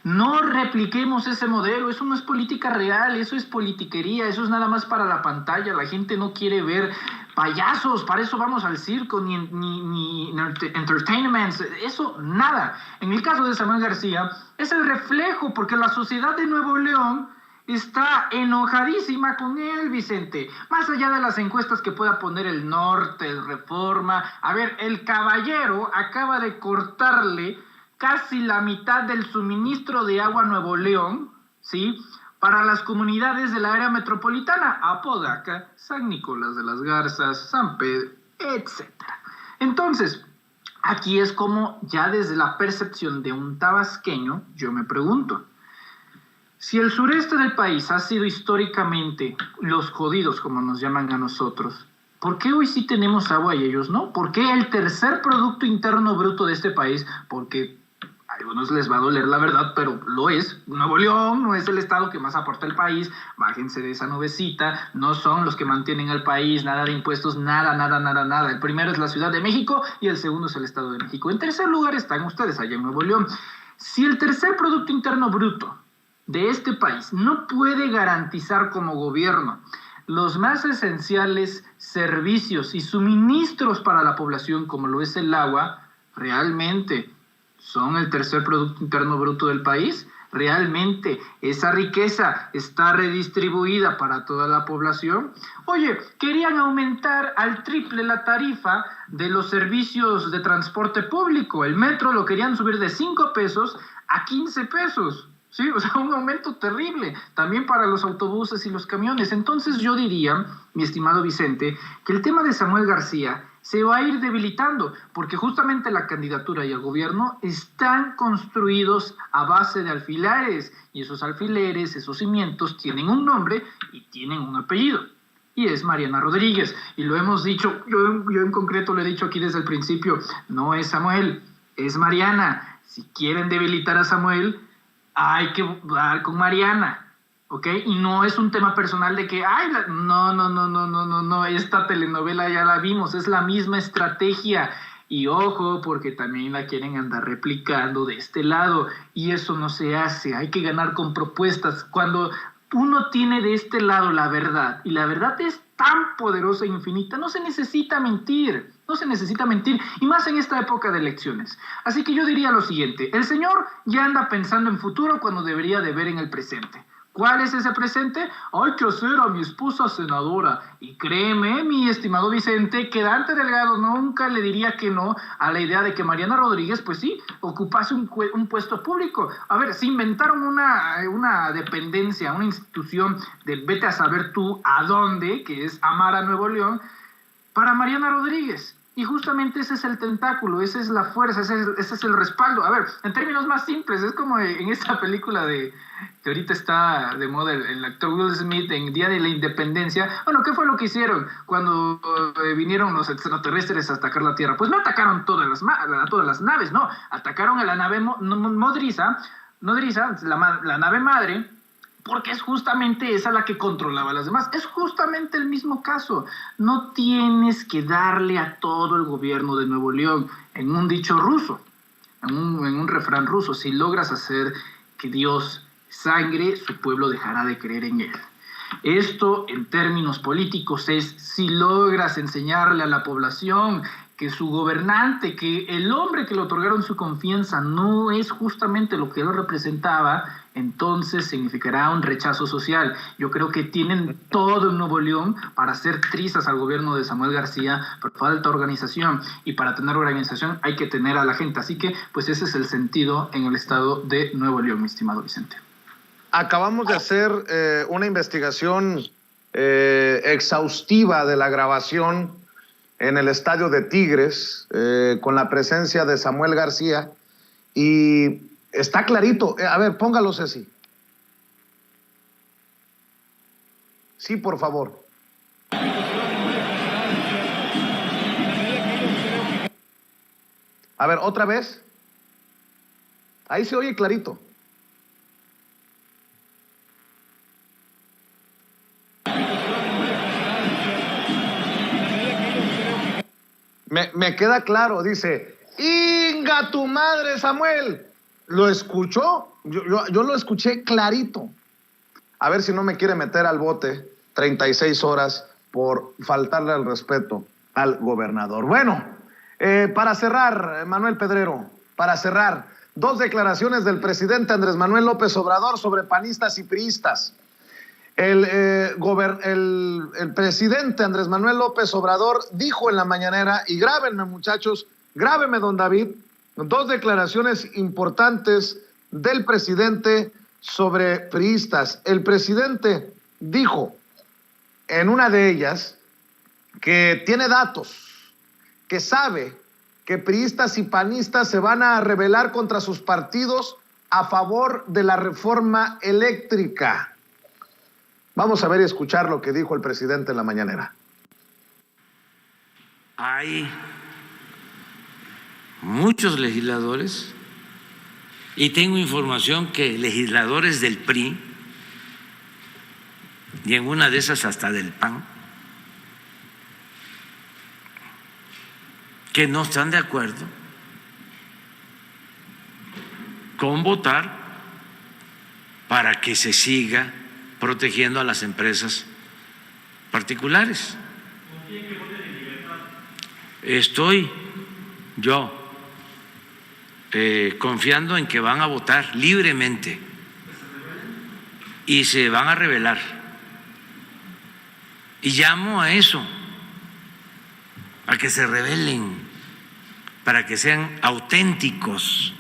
No repliquemos ese modelo, eso no es política real, eso es politiquería, eso es nada más para la pantalla, la gente no quiere ver payasos, para eso vamos al circo, ni entertainment, eso nada. En el caso de Samuel García, es el reflejo, porque la sociedad de Nuevo León está enojadísima con él, Vicente. Más allá de las encuestas que pueda poner el Norte, el Reforma. A ver, el caballero acaba de cortarle casi la mitad del suministro de agua a Nuevo León, ¿sí?, para las comunidades de la área metropolitana, Apodaca, San Nicolás de las Garzas, San Pedro, etc. Entonces, aquí es como ya desde la percepción de un tabasqueño, yo me pregunto, si el sureste del país ha sido históricamente los jodidos, como nos llaman a nosotros, ¿por qué hoy sí tenemos agua y ellos no? ¿Por qué el tercer Producto Interno Bruto de este país? Porque a algunos les va a doler la verdad, pero lo es. Nuevo León no es el estado que más aporta al país. Bájense de esa nubecita. No son los que mantienen al país. Nada de impuestos, nada. El primero es la Ciudad de México y el segundo es el Estado de México. En tercer lugar están ustedes allá en Nuevo León. Si el tercer Producto Interno Bruto de este país no puede garantizar como gobierno los más esenciales servicios y suministros para la población, como lo es el agua, ¿realmente son el tercer Producto Interno Bruto del país? ¿Realmente esa riqueza está redistribuida para toda la población? Oye, querían aumentar al triple la tarifa de los servicios de transporte público. El metro lo querían subir de 5 pesos a 15 pesos. Sí, o sea, un aumento terrible, también para los autobuses y los camiones. Entonces yo diría, mi estimado Vicente, que el tema de Samuel García se va a ir debilitando, porque justamente la candidatura y el gobierno están construidos a base de alfileres, y esos alfileres, esos cimientos, tienen un nombre y tienen un apellido, y es Mariana Rodríguez, y lo hemos dicho, yo en concreto lo he dicho aquí desde el principio, no es Samuel, es Mariana. Si quieren debilitar a Samuel, hay que dar con Mariana, ¿ok? Y no es un tema personal de que, ay, no, esta telenovela ya la vimos, es la misma estrategia. Y ojo, porque también la quieren andar replicando de este lado, y eso no se hace, hay que ganar con propuestas. Cuando uno tiene de este lado la verdad, y la verdad es tan poderosa e infinita, no se necesita mentir, y más en esta época de elecciones. Así que yo diría lo siguiente, el señor ya anda pensando en futuro cuando debería de ver en el presente. ¿Cuál es ese presente? Hay que hacer a mi esposa senadora. Y créeme, mi estimado Vicente, que Dante Delgado nunca le diría que no a la idea de que Mariana Rodríguez, pues sí, ocupase un puesto público. A ver, se inventaron una dependencia, una institución de vete a saber tú a dónde, que es Amara Nuevo León, para Mariana Rodríguez. Y justamente ese es el tentáculo, esa es la fuerza, ese es el respaldo. A ver, en términos más simples, es como en esta película que ahorita está de moda, el actor Will Smith en Día de la Independencia. Bueno, ¿qué fue lo que hicieron cuando vinieron los extraterrestres a atacar la Tierra? Pues no atacaron todas las naves, no. Atacaron a la nave nodriza, la nave madre, porque es justamente esa la que controlaba a las demás. Es justamente el mismo caso. No tienes que darle a todo el gobierno de Nuevo León, en un dicho ruso, en un refrán ruso, si logras hacer que Dios sangre, su pueblo dejará de creer en él. Esto, en términos políticos, es si logras enseñarle a la población que su gobernante, que el hombre que le otorgaron su confianza no es justamente lo que él representaba, entonces significará un rechazo social. Yo creo que tienen todo en Nuevo León para hacer trizas al gobierno de Samuel García, pero falta organización, y para tener organización hay que tener a la gente. Así que, pues ese es el sentido en el estado de Nuevo León, mi estimado Vicente. Acabamos de hacer una investigación exhaustiva de la grabación en el estadio de Tigres, con la presencia de Samuel García, y está clarito. A ver, póngalo, Ceci. Sí, por favor. A ver, otra vez. Ahí se oye clarito. Me queda claro, dice, ¡Inga tu madre, Samuel! ¿Lo escuchó? Yo lo escuché clarito. A ver si no me quiere meter al bote 36 horas por faltarle al respeto al gobernador. Bueno, para cerrar, Manuel Pedrero, para cerrar, 2 declaraciones del presidente Andrés Manuel López Obrador sobre panistas y priistas. El presidente Andrés Manuel López Obrador dijo en la mañanera, y grábenme muchachos, grábeme don David, 2 declaraciones importantes del presidente sobre priistas. El presidente dijo en una de ellas que tiene datos, que sabe que priistas y panistas se van a rebelar contra sus partidos a favor de la reforma eléctrica. Vamos a ver y escuchar lo que dijo el presidente en la mañanera. Hay muchos legisladores, y tengo información que legisladores del PRI, y en una de esas hasta del PAN, que no están de acuerdo con votar para que se siga protegiendo a las empresas particulares. Estoy yo confiando en que van a votar libremente y se van a rebelar. Y llamo a eso, a que se rebelen, para que sean auténticos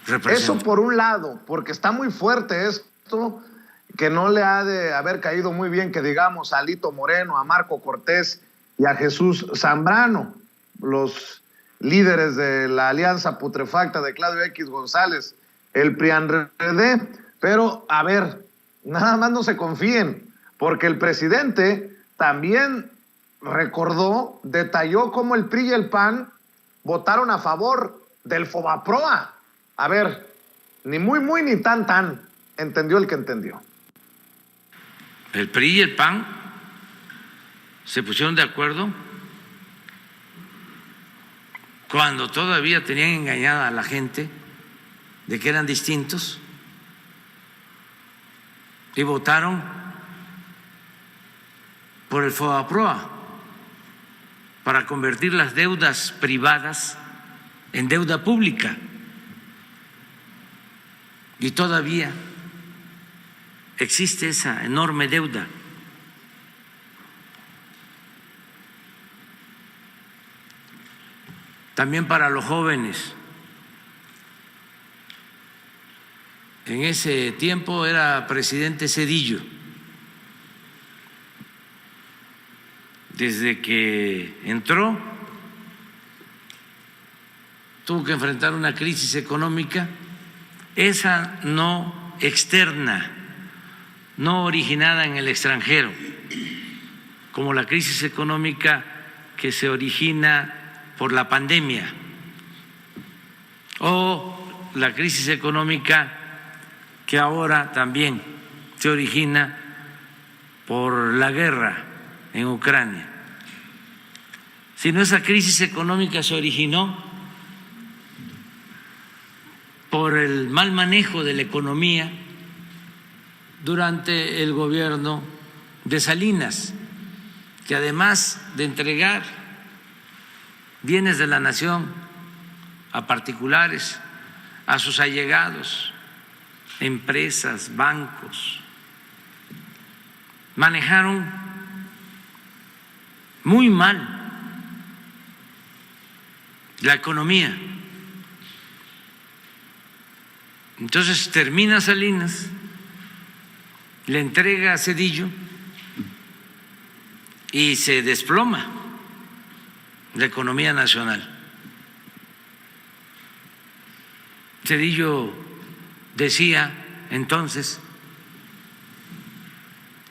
representantes. Eso por un lado, porque está muy fuerte esto, que no le ha de haber caído muy bien, que digamos, a Alito Moreno, a Marco Cortés y a Jesús Zambrano, los líderes de la alianza putrefacta de Claudio X González, el PRI-PRD. Pero, a ver, nada más no se confíen, porque el presidente también recordó, detalló cómo el PRI y el PAN votaron a favor del Fobaproa. A ver, ni muy, muy, ni tan, tan. Entendió el que entendió. El PRI y el PAN se pusieron de acuerdo cuando todavía tenían engañada a la gente de que eran distintos, y votaron por el Fobaproa para convertir las deudas privadas en deuda pública. Y todavía existe esa enorme deuda. También para los jóvenes. En ese tiempo era presidente Zedillo. Desde que entró, tuvo que enfrentar una crisis económica, esa no externa, no originada en el extranjero, como la crisis económica que se origina por la pandemia, o la crisis económica que ahora también se origina por la guerra en Ucrania. Sino esa crisis económica se originó por el mal manejo de la economía durante el gobierno de Salinas, que además de entregar bienes de la nación a particulares, a sus allegados, empresas, bancos, manejaron muy mal la economía. Entonces termina Salinas, le entrega a Zedillo y se desploma la economía nacional. Zedillo decía entonces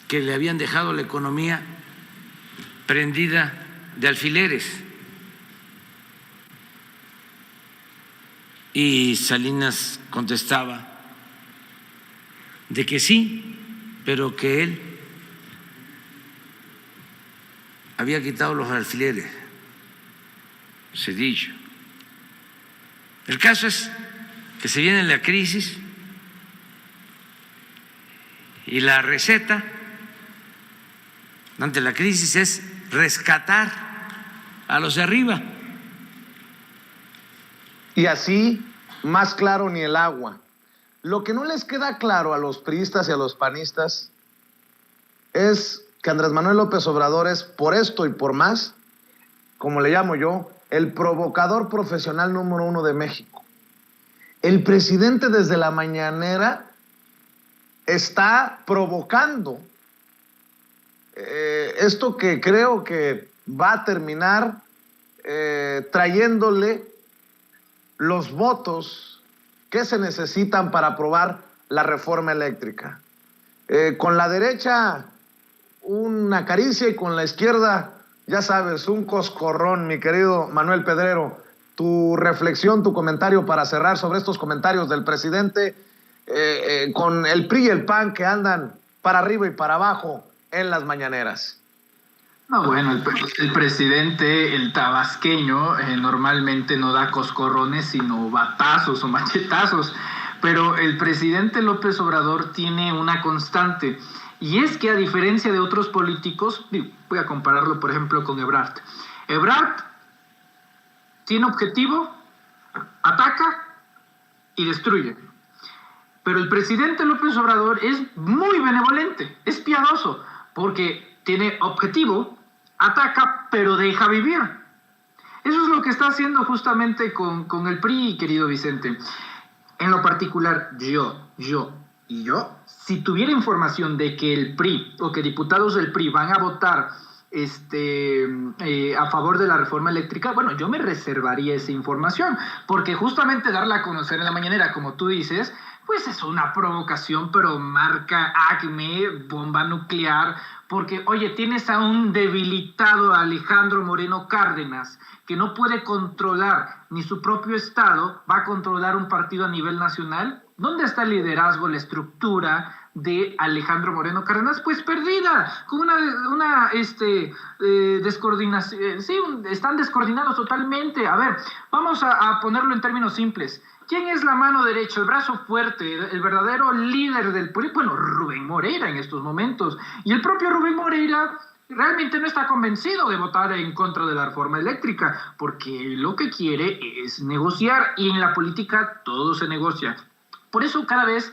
que le habían dejado la economía prendida de alfileres. Y Salinas contestaba de que sí, pero que él había quitado los alfileres. Zedillo. El caso es que se viene la crisis y la receta ante la crisis es rescatar a los de arriba. Y así, más claro ni el agua. Lo que no les queda claro a los priistas y a los panistas es que Andrés Manuel López Obrador es, por esto y por más, como le llamo yo, el provocador profesional número 1 de México. El presidente desde la mañanera está provocando esto que creo que va a terminar trayéndole los votos que se necesitan para aprobar la reforma eléctrica. Con la derecha una caricia y con la izquierda, ya sabes, un coscorrón, mi querido Manuel Pedrero. Tu reflexión, tu comentario para cerrar sobre estos comentarios del presidente con el PRI y el PAN que andan para arriba y para abajo en las mañaneras. No, bueno, el presidente, el tabasqueño, normalmente no da coscorrones, sino batazos o machetazos. Pero el presidente López Obrador tiene una constante, y es que a diferencia de otros políticos, voy a compararlo por ejemplo con Ebrard. Ebrard tiene objetivo, ataca y destruye. Pero el presidente López Obrador es muy benevolente, es piadoso, porque tiene objetivo, ataca, pero deja vivir. Eso es lo que está haciendo justamente con el PRI, querido Vicente. En lo particular, yo, si tuviera información de que el PRI o que diputados del PRI van a votar a favor de la reforma eléctrica, bueno, yo me reservaría esa información, porque justamente darla a conocer en la mañanera, como tú dices, pues es una provocación, pero marca Acme, bomba nuclear, porque, oye, tienes a un debilitado Alejandro Moreno Cárdenas, que no puede controlar ni su propio estado, va a controlar un partido a nivel nacional. ¿Dónde está el liderazgo, la estructura de Alejandro Moreno Cárdenas? Pues perdida, con una descoordinación. Sí, están descoordinados totalmente. A ver, vamos a ponerlo en términos simples. ¿Quién es la mano derecha, el brazo fuerte, el verdadero líder del PRI? Bueno, Rubén Moreira en estos momentos. Y el propio Rubén Moreira realmente no está convencido de votar en contra de la reforma eléctrica, porque lo que quiere es negociar, y en la política todo se negocia. Por eso cada vez,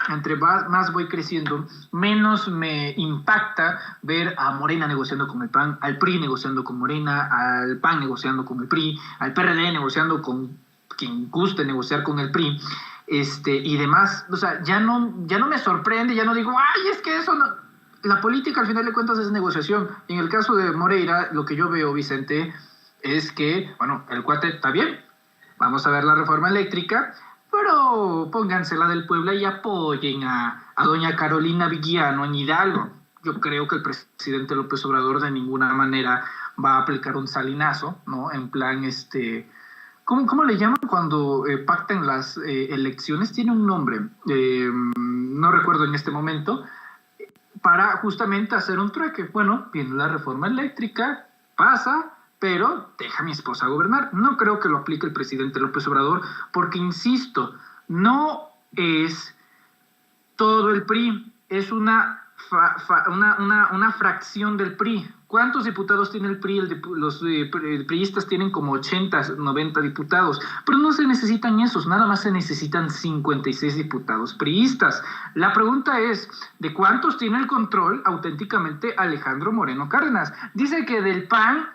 entre más voy creciendo, menos me impacta ver a Morena negociando con el PAN, al PRI negociando con Morena, al PAN negociando con el PRI, al PRD negociando con quien guste negociar con el PRI, y demás. O sea, ya no me sorprende, ya no digo, ay, es que eso no. La política al final de cuentas es negociación. En el caso de Moreira, lo que yo veo, Vicente, es que, bueno, el cuate está bien, vamos a ver la reforma eléctrica, pero pónganse la del Puebla y apoyen a doña Carolina Viguiano en Hidalgo. Yo creo que el presidente López Obrador de ninguna manera va a aplicar un salinazo, ¿no? En plan, ¿cómo le llaman cuando pactan las elecciones? Tiene un nombre, no recuerdo en este momento, para justamente hacer un trueque. Bueno, viene la reforma eléctrica, pasa, pero deja a mi esposa gobernar. No creo que lo aplique el presidente López Obrador, porque, insisto, no es todo el PRI, es una fracción del PRI. ¿Cuántos diputados tiene el PRI? Los priistas tienen como 80, 90 diputados, pero no se necesitan esos, nada más se necesitan 56 diputados priistas. La pregunta es, ¿de cuántos tiene el control auténticamente Alejandro Moreno Cárdenas? Dice que del PAN,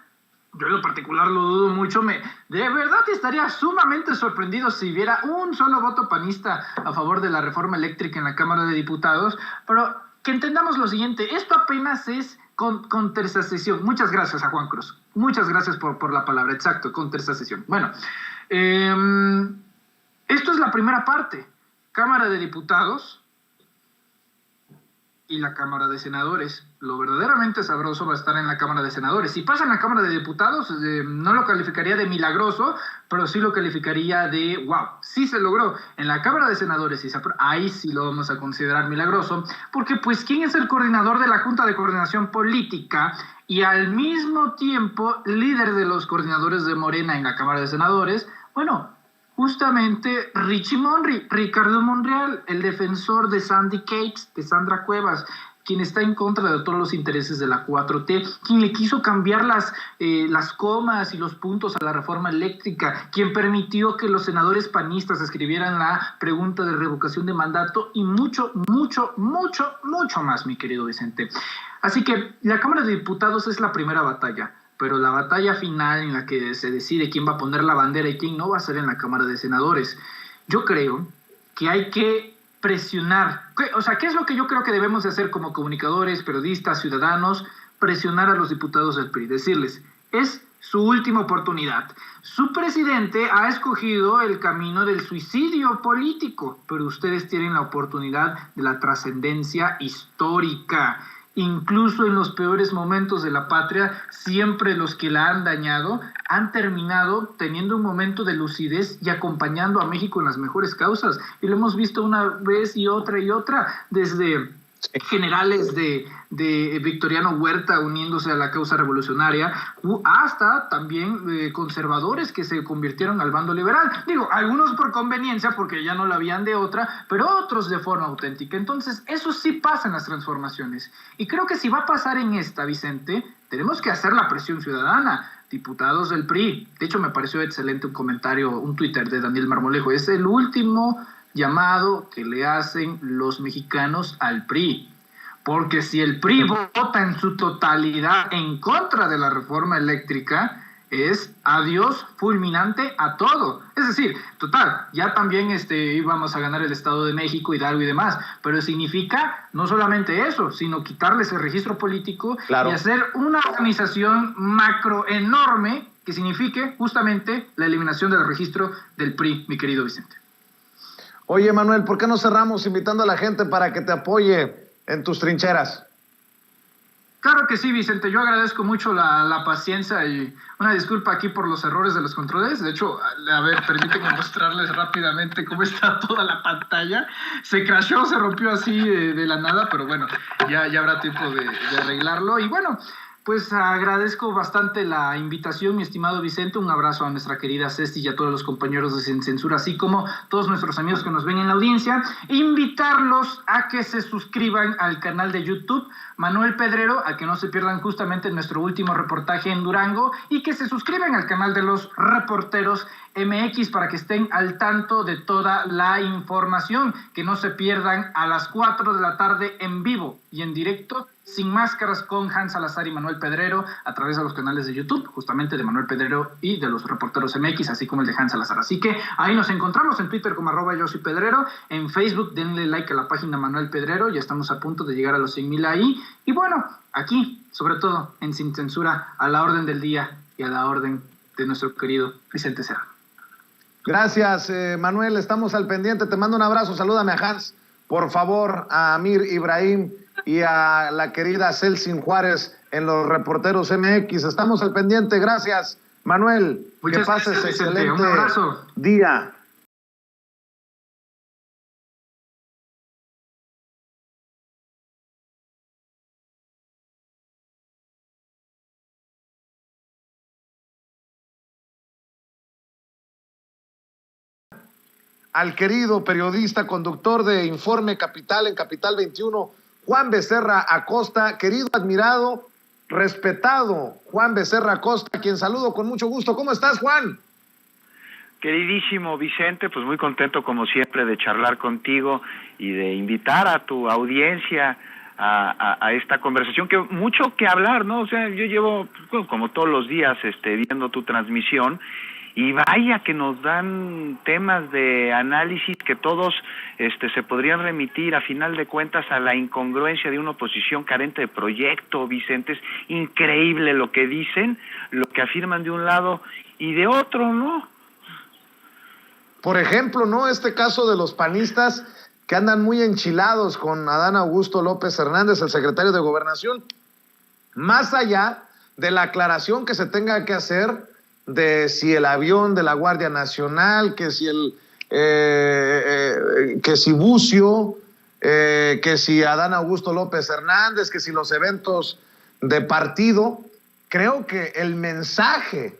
yo en lo particular lo dudo mucho, de verdad estaría sumamente sorprendido si hubiera un solo voto panista a favor de la reforma eléctrica en la Cámara de Diputados, pero que entendamos lo siguiente, esto apenas es Contestación. Muchas gracias a Juan Cruz. Muchas gracias por la palabra. Exacto, contestación. Bueno, esto es la primera parte. Cámara de Diputados y la Cámara de Senadores. Lo verdaderamente sabroso va a estar en la Cámara de Senadores. Si pasa en la Cámara de Diputados, no lo calificaría de milagroso, pero sí lo calificaría de wow, sí se logró. En la Cámara de Senadores, ahí sí lo vamos a considerar milagroso, porque pues ¿quién es el coordinador de la Junta de Coordinación Política y al mismo tiempo líder de los coordinadores de Morena en la Cámara de Senadores? Bueno, justamente Ricardo Monreal, el defensor de Sandy Cakes, de Sandra Cuevas, quien está en contra de todos los intereses de la 4T, quien le quiso cambiar las comas y los puntos a la reforma eléctrica, quien permitió que los senadores panistas escribieran la pregunta de revocación de mandato y mucho, mucho, mucho, mucho más, mi querido Vicente. Así que la Cámara de Diputados es la primera batalla, pero la batalla final en la que se decide quién va a poner la bandera y quién no va a ser en la Cámara de Senadores. Yo creo que hay que presionar, ¿qué es lo que yo creo que debemos de hacer como comunicadores, periodistas, ciudadanos? Presionar a los diputados del PRI, decirles, es su última oportunidad. Su presidente ha escogido el camino del suicidio político, pero ustedes tienen la oportunidad de la trascendencia histórica. Incluso en los peores momentos de la patria, siempre los que la han dañado han terminado teniendo un momento de lucidez y acompañando a México en las mejores causas. Y lo hemos visto una vez y otra, desde generales de Victoriano Huerta uniéndose a la causa revolucionaria, hasta también conservadores que se convirtieron al bando liberal. Digo, algunos por conveniencia, porque ya no la habían de otra, pero otros de forma auténtica. Entonces, eso sí pasa en las transformaciones. Y creo que si va a pasar en esta, Vicente, tenemos que hacer la presión ciudadana. Diputados del PRI. De hecho, me pareció excelente un comentario, un Twitter de Daniel Marmolejo. Es el último llamado que le hacen los mexicanos al PRI. Porque si el PRI vota en su totalidad en contra de la reforma eléctrica, es adiós fulminante a todo. Es decir, total, ya también íbamos a ganar el Estado de México, Hidalgo y demás, pero significa no solamente eso, sino quitarles el registro político, claro, y hacer una organización macro enorme que signifique justamente la eliminación del registro del PRI, mi querido Vicente. Oye, Manuel, ¿por qué no cerramos invitando a la gente para que te apoye en tus trincheras? Claro que sí, Vicente. Yo agradezco mucho la paciencia y una disculpa aquí por los errores de los controles. De hecho, a ver, permítanme mostrarles rápidamente cómo está toda la pantalla. Se crashó, se rompió así de la nada, pero bueno, ya habrá tiempo de arreglarlo. Y bueno, pues agradezco bastante la invitación, mi estimado Vicente. Un abrazo a nuestra querida Cesti y a todos los compañeros de Sin Censura, así como todos nuestros amigos que nos ven en la audiencia. Invitarlos a que se suscriban al canal de YouTube Manuel Pedrero, a que no se pierdan justamente nuestro último reportaje en Durango, y que se suscriban al canal de los Reporteros MX para que estén al tanto de toda la información, que no se pierdan a las 4 de la tarde en vivo y en directo, Sin Máscaras, con Hans Salazar y Manuel Pedrero, a través de los canales de YouTube, justamente de Manuel Pedrero y de los Reporteros MX, así como el de Hans Salazar. Así que ahí nos encontramos en Twitter como @YoSoyPedrero, en Facebook denle like a la página Manuel Pedrero, ya estamos a punto de llegar a los 100,000 ahí, y bueno, aquí, sobre todo en Sin Censura, a la orden del día y a la orden de nuestro querido Vicente Serrano. Gracias, Manuel, estamos al pendiente, te mando un abrazo, salúdame a Hans, por favor, a Amir Ibrahim y a la querida Celsin Juárez en los Reporteros MX, estamos al pendiente, gracias, Manuel, muchas que pases gracias, Vicente. excelente Un abrazo. día. Al querido periodista, conductor de Informe Capital en Capital 21, Juan Becerra Acosta, querido, admirado, respetado Juan Becerra Acosta, a quien saludo con mucho gusto. ¿Cómo estás, Juan? Queridísimo Vicente, pues muy contento como siempre de charlar contigo y de invitar a tu audiencia a esta conversación, que mucho que hablar, ¿no? O sea, yo llevo como todos los días viendo tu transmisión y vaya que nos dan temas de análisis que todos se podrían remitir a final de cuentas a la incongruencia de una oposición carente de proyecto, Vicente. Es increíble lo que dicen, lo que afirman de un lado y de otro, ¿no? Por ejemplo, ¿no? Este caso de los panistas que andan muy enchilados con Adán Augusto López Hernández, el secretario de Gobernación, más allá de la aclaración que se tenga que hacer de si el avión de la Guardia Nacional, que si Bucio, que si Adán Augusto López Hernández, que si los eventos de partido, creo que el mensaje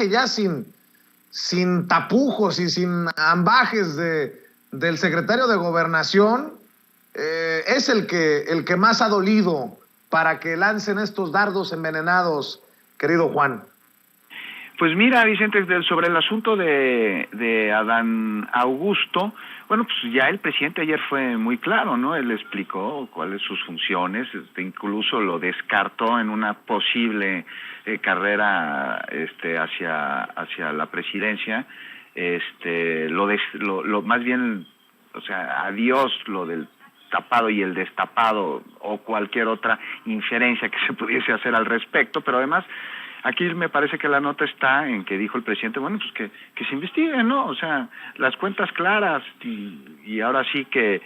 ya sin tapujos y sin ambajes del secretario de Gobernación, es el que más ha dolido para que lancen estos dardos envenenados, querido Juan. Pues mira, Vicente, sobre el asunto de Adán Augusto, bueno, pues ya el presidente ayer fue muy claro, ¿no? Él explicó cuáles sus funciones, incluso lo descartó en una posible carrera hacia la presidencia, más bien, o sea, adiós lo del tapado y el destapado o cualquier otra inferencia que se pudiese hacer al respecto, pero además aquí me parece que la nota está en que dijo el presidente, bueno, pues que se investigue, ¿no? O sea, las cuentas claras y ahora sí que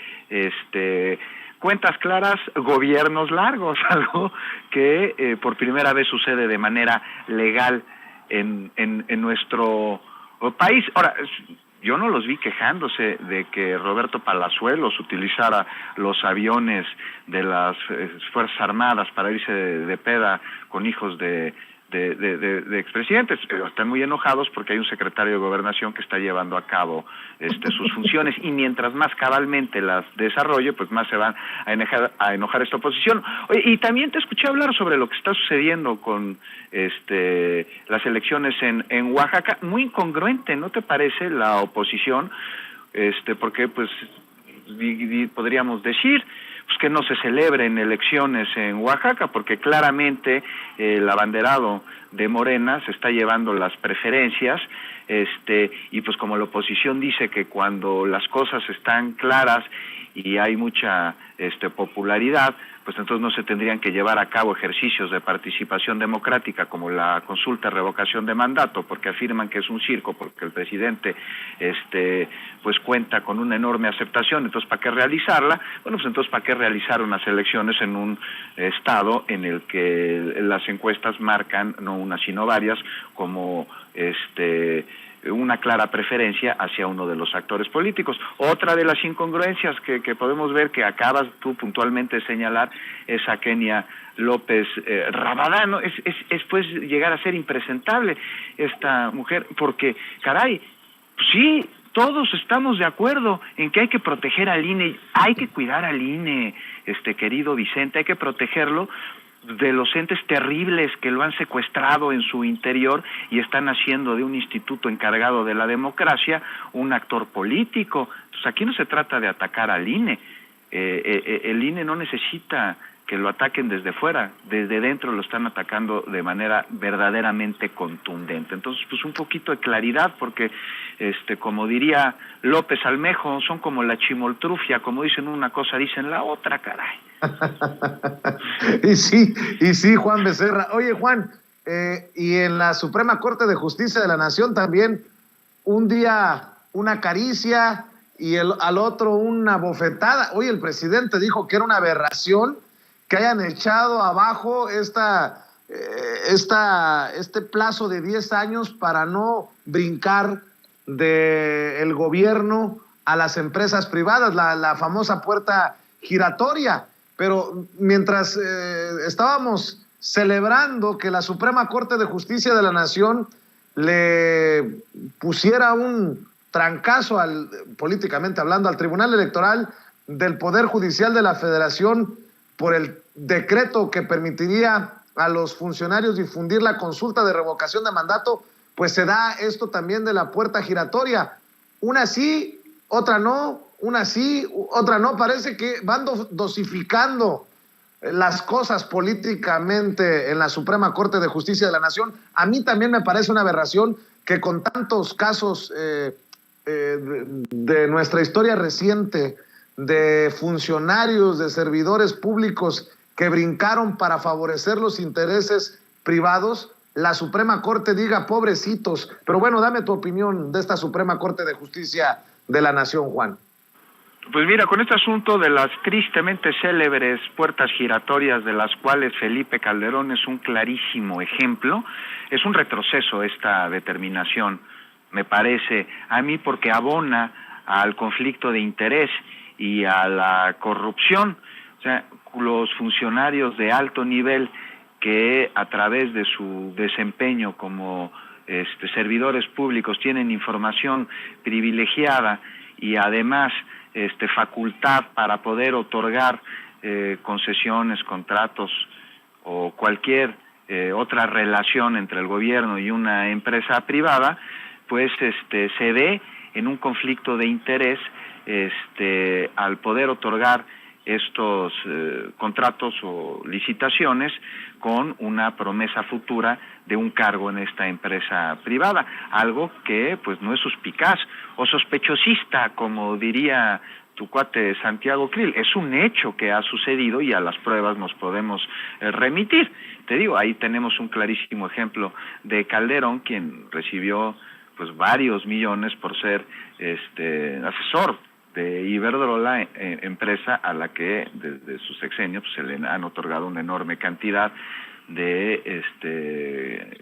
cuentas claras, gobiernos largos, algo que por primera vez sucede de manera legal en nuestro país. Ahora, yo no los vi quejándose de que Roberto Palazuelos utilizara los aviones de las Fuerzas Armadas para irse de peda con hijos de expresidentes. Están muy enojados porque hay un secretario de Gobernación que está llevando a cabo sus funciones, y mientras más cabalmente las desarrolle, pues más se van a enojar esta oposición. Oye, y también te escuché hablar sobre lo que está sucediendo con las elecciones en Oaxaca. Muy incongruente, ¿no te parece, la oposición? Porque pues podríamos decir pues que no se celebren elecciones en Oaxaca, porque claramente el abanderado de Morena se está llevando las preferencias, y pues como la oposición dice que cuando las cosas están claras y hay mucha popularidad, pues entonces no se tendrían que llevar a cabo ejercicios de participación democrática como la consulta de revocación de mandato, porque afirman que es un circo, porque el presidente pues cuenta con una enorme aceptación. Entonces, ¿para qué realizarla? Bueno, pues entonces, ¿para qué realizar unas elecciones en un estado en el que las encuestas marcan, no una sino varias, como una clara preferencia hacia uno de los actores políticos? Otra de las incongruencias que podemos ver, que acabas tú puntualmente de señalar, es a Kenia López Rabadán, ¿no? Es pues llegar a ser impresentable esta mujer, porque, caray, sí, todos estamos de acuerdo en que hay que proteger al INE, hay que cuidar al INE, querido Vicente, hay que protegerlo de los entes terribles que lo han secuestrado en su interior y están haciendo de un instituto encargado de la democracia un actor político. Entonces, aquí no se trata de atacar al INE. El INE no necesita que lo ataquen desde fuera, desde dentro lo están atacando de manera verdaderamente contundente. Entonces, pues un poquito de claridad, porque como diría López Almejo, son como la chimoltrufia, como dicen una cosa, dicen la otra, caray. Y sí, Juan Becerra. Oye, Juan, y en la Suprema Corte de Justicia de la Nación también, un día una caricia y al otro una bofetada. Oye, el presidente dijo que era una aberración que hayan echado abajo este plazo de 10 años para no brincar del gobierno a las empresas privadas, la famosa puerta giratoria. Pero mientras estábamos celebrando que la Suprema Corte de Justicia de la Nación le pusiera un trancazo, políticamente hablando, al Tribunal Electoral del Poder Judicial de la Federación por el decreto que permitiría a los funcionarios difundir la consulta de revocación de mandato, pues se da esto también de la puerta giratoria. Una sí, otra no, una sí, otra no. Parece que van dosificando las cosas políticamente en la Suprema Corte de Justicia de la Nación. A mí también me parece una aberración que con tantos casos de nuestra historia reciente, de funcionarios, de servidores públicos que brincaron para favorecer los intereses privados, la Suprema Corte diga pobrecitos. Pero bueno, dame tu opinión de esta Suprema Corte de Justicia de la Nación, Juan. Pues mira, con este asunto de las tristemente célebres puertas giratorias, de las cuales Felipe Calderón es un clarísimo ejemplo, es un retroceso esta determinación, me parece a mí, porque abona al conflicto de interés y a la corrupción. O sea, los funcionarios de alto nivel que a través de su desempeño como servidores públicos tienen información privilegiada y además facultad para poder otorgar concesiones, contratos o cualquier otra relación entre el gobierno y una empresa privada, pues se ve en un conflicto de interés al poder otorgar estos contratos o licitaciones con una promesa futura de un cargo en esta empresa privada, algo que pues no es suspicaz o sospechosista, como diría tu cuate Santiago Krill. Es un hecho que ha sucedido y a las pruebas nos podemos remitir. Te digo, ahí tenemos un clarísimo ejemplo de Calderón, quien recibió pues varios millones por ser asesor de Iberdrola, empresa a la que desde su sexenio pues, se le han otorgado una enorme cantidad de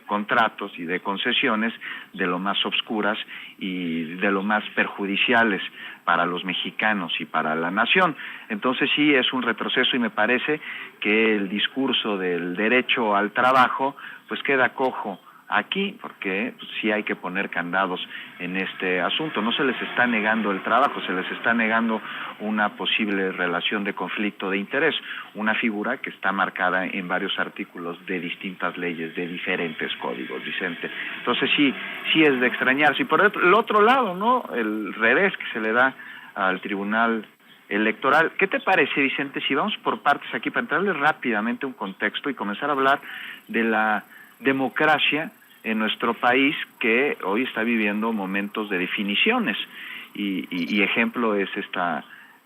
contratos y de concesiones de lo más obscuras y de lo más perjudiciales para los mexicanos y para la nación. Entonces sí es un retroceso y me parece que el discurso del derecho al trabajo pues queda cojo aquí, porque pues, sí hay que poner candados en este asunto. No se les está negando el trabajo, se les está negando una posible relación de conflicto de interés, una figura que está marcada en varios artículos de distintas leyes, de diferentes códigos, Vicente. Entonces sí es de extrañarse. Y por el otro lado, ¿no?, el revés que se le da al Tribunal Electoral. ¿Qué te parece, Vicente, si vamos por partes aquí para entrarle rápidamente un contexto y comenzar a hablar de la democracia en nuestro país, que hoy está viviendo momentos de definiciones y ejemplo es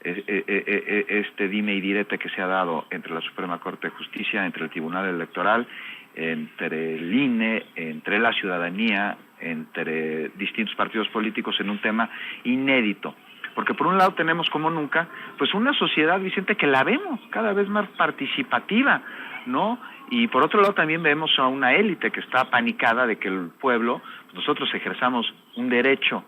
este dime y direte que se ha dado entre la Suprema Corte de Justicia, entre el Tribunal Electoral, entre el INE, entre la ciudadanía, entre distintos partidos políticos en un tema inédito. Porque por un lado tenemos como nunca pues una sociedad, Vicente, que la vemos cada vez más participativa, ¿no? Y por otro lado también vemos a una élite que está apanicada de que el pueblo, nosotros ejerzamos un derecho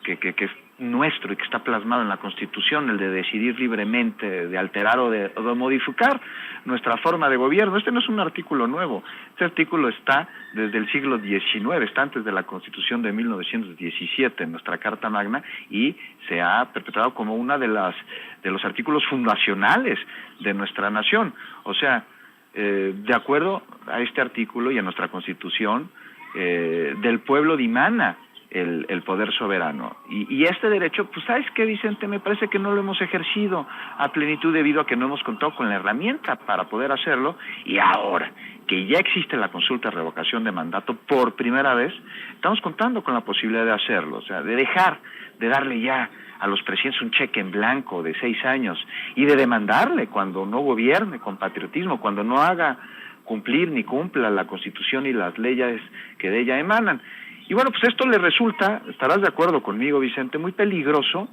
que es nuestro y que está plasmado en la Constitución, el de decidir libremente, de alterar o de modificar nuestra forma de gobierno. Este no es un artículo nuevo, este artículo está desde el siglo XIX, está antes de la Constitución de 1917, en nuestra Carta Magna, y se ha perpetrado como una de los artículos fundacionales de nuestra nación. O sea, de acuerdo a este artículo y a nuestra Constitución, del pueblo dimana el poder soberano. Y este derecho, pues ¿sabes qué, Vicente? Me parece que no lo hemos ejercido a plenitud debido a que no hemos contado con la herramienta para poder hacerlo, y ahora que ya existe la consulta de revocación de mandato por primera vez, estamos contando con la posibilidad de hacerlo, o sea, de dejar de darle ya a los presidentes un cheque en blanco de 6 años y de demandarle cuando no gobierne con patriotismo, cuando no haga cumplir ni cumpla la Constitución y las leyes que de ella emanan. Y bueno, pues esto le resulta, estarás de acuerdo conmigo, Vicente, muy peligroso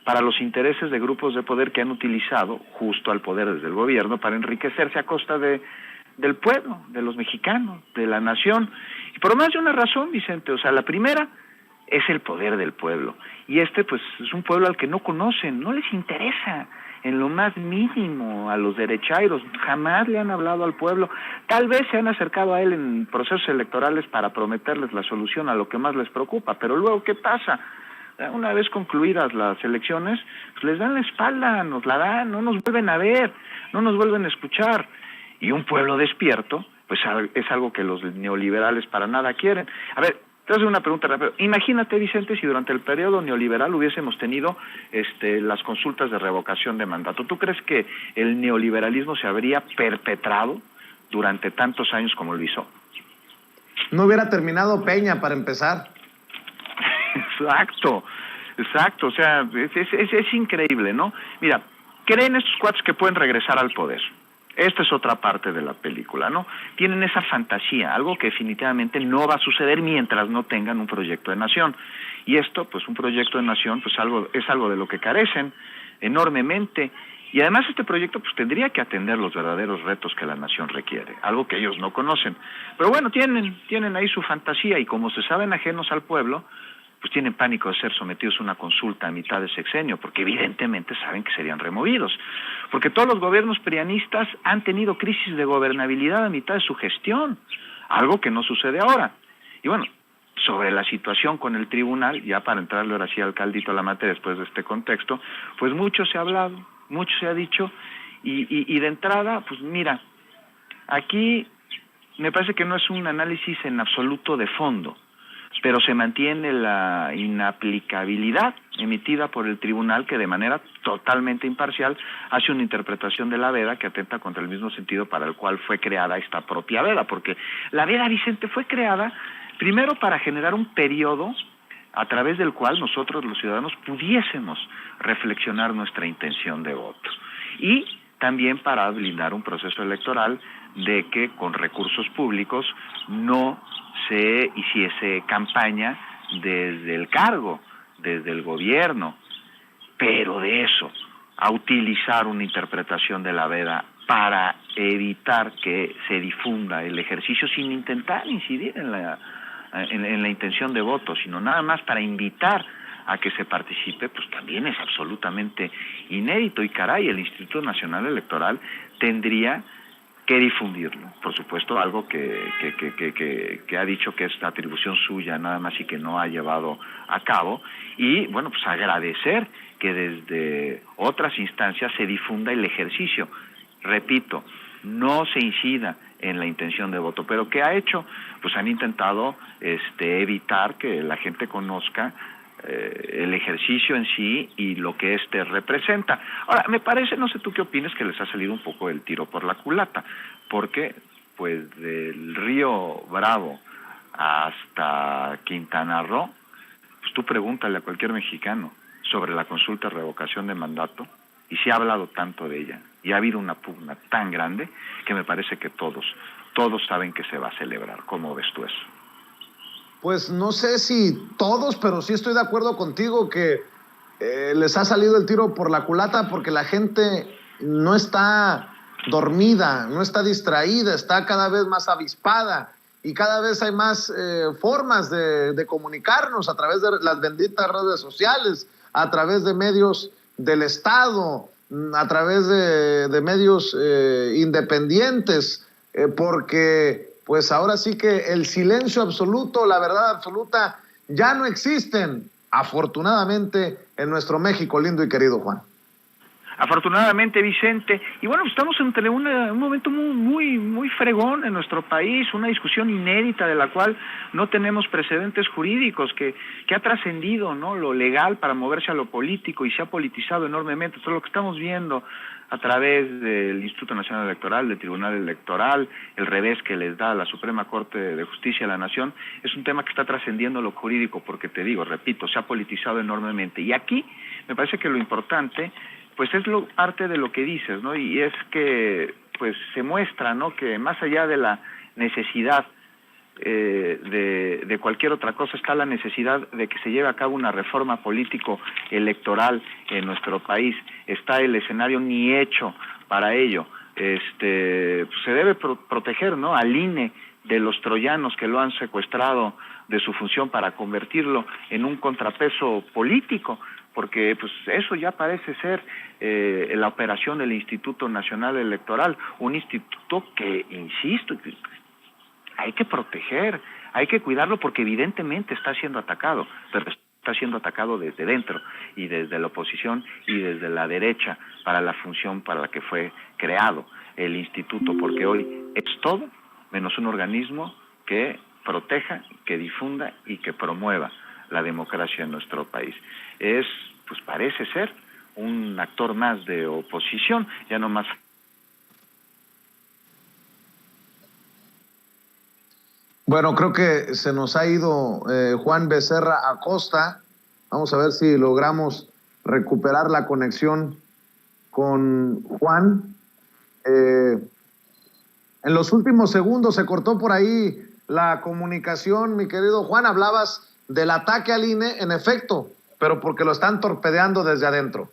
para los intereses de grupos de poder que han utilizado justo al poder desde el gobierno para enriquecerse a costa del pueblo, de los mexicanos, de la nación. Y por más de una razón, Vicente, o sea, la primera es el poder del pueblo. Y pues es un pueblo al que no conocen, no les interesa en lo más mínimo a los derechairos, jamás le han hablado al pueblo. Tal vez se han acercado a él en procesos electorales para prometerles la solución a lo que más les preocupa, pero luego, ¿qué pasa? Una vez concluidas las elecciones, pues les dan la espalda, nos la dan, no nos vuelven a ver, no nos vuelven a escuchar. Y un pueblo despierto, pues es algo que los neoliberales para nada quieren. A ver, Te voy a hacer una pregunta rápida. Imagínate, Vicente, si durante el periodo neoliberal hubiésemos tenido las consultas de revocación de mandato. ¿Tú crees que el neoliberalismo se habría perpetrado durante tantos años como lo hizo? No hubiera terminado Peña para empezar. Exacto. O sea, es increíble, ¿no? Mira, creen estos cuates que pueden regresar al poder. Esta es otra parte de la película, ¿no? Tienen esa fantasía, algo que definitivamente no va a suceder mientras no tengan un proyecto de nación. Y esto, pues un proyecto de nación, pues es algo de lo que carecen enormemente. Y además este proyecto pues tendría que atender los verdaderos retos que la nación requiere, algo que ellos no conocen. Pero bueno, tienen ahí su fantasía y como se saben ajenos al pueblo, pues tienen pánico de ser sometidos a una consulta a mitad de sexenio, porque evidentemente saben que serían removidos. Porque todos los gobiernos prianistas han tenido crisis de gobernabilidad a mitad de su gestión, algo que no sucede ahora. Y bueno, sobre la situación con el tribunal, ya para entrarle ahora sí al caldito a la materia después de este contexto, pues mucho se ha hablado, mucho se ha dicho, y de entrada, pues mira, aquí me parece que no es un análisis en absoluto de fondo, pero se mantiene la inaplicabilidad emitida por el tribunal que de manera totalmente imparcial hace una interpretación de la veda que atenta contra el mismo sentido para el cual fue creada esta propia veda, porque la veda, Vicente, fue creada primero para generar un periodo a través del cual nosotros los ciudadanos pudiésemos reflexionar nuestra intención de voto y también para blindar un proceso electoral de que con recursos públicos no se hiciese campaña desde el cargo, desde el gobierno, pero de eso a utilizar una interpretación de la veda para evitar que se difunda el ejercicio sin intentar incidir en la intención de voto, sino nada más para invitar a que se participe, pues también es absolutamente inédito. Y caray, el Instituto Nacional Electoral tendría que difundirlo, por supuesto, algo que ha dicho que es atribución suya nada más y que no ha llevado a cabo, y bueno, pues agradecer que desde otras instancias se difunda el ejercicio. Repito, no se incida en la intención de voto, pero ¿qué ha hecho? Pues han intentado evitar que la gente conozca el ejercicio en sí y lo que éste representa. Ahora, me parece, no sé tú qué opinas, que les ha salido un poco el tiro por la culata, porque pues del Río Bravo hasta Quintana Roo, pues tú pregúntale a cualquier mexicano sobre la consulta de revocación de mandato, y se ha hablado tanto de ella, y ha habido una pugna tan grande, que me parece que todos saben que se va a celebrar. ¿Cómo ves tú eso? Pues no sé si todos, pero sí estoy de acuerdo contigo que les ha salido el tiro por la culata porque la gente no está dormida, no está distraída, está cada vez más avispada y cada vez hay más formas de comunicarnos a través de las benditas redes sociales, a través de medios del Estado, a través de medios independientes, porque pues ahora sí que el silencio absoluto, la verdad absoluta, ya no existen, afortunadamente, en nuestro México lindo y querido, Juan. Afortunadamente, Vicente, y bueno, estamos entre un momento muy fregón en nuestro país, una discusión inédita de la cual no tenemos precedentes jurídicos, que ha trascendido, ¿no?, lo legal para moverse a lo político y se ha politizado enormemente. Todo lo que estamos viendo a través del Instituto Nacional Electoral, del Tribunal Electoral, el revés que les da a la Suprema Corte de Justicia de la Nación, es un tema que está trascendiendo lo jurídico, porque te digo, repito, se ha politizado enormemente. Y aquí me parece que lo importante pues es parte de lo que dices, ¿no? Y es que pues se muestra, ¿no?, que más allá de la necesidad de cualquier otra cosa está la necesidad de que se lleve a cabo una reforma político-electoral en nuestro país. Está el escenario ni hecho para ello. Pues se debe proteger, ¿no?, al INE de los troyanos que lo han secuestrado de su función para convertirlo en un contrapeso político, porque pues eso ya parece ser la operación del Instituto Nacional Electoral, un instituto que, insisto, hay que proteger, hay que cuidarlo porque evidentemente está siendo atacado, pero está siendo atacado desde dentro y desde la oposición y desde la derecha para la función para la que fue creado el instituto, porque hoy es todo menos un organismo que proteja, que difunda y que promueva la democracia en nuestro país. Pues parece ser un actor más de oposición, ya no más. Bueno, creo que se nos ha ido Juan Becerra Acosta. Vamos a ver si logramos recuperar la conexión con Juan. En los últimos segundos se cortó por ahí la comunicación, mi querido Juan. Hablabas del ataque al INE, en efecto, pero porque lo están torpedeando desde adentro.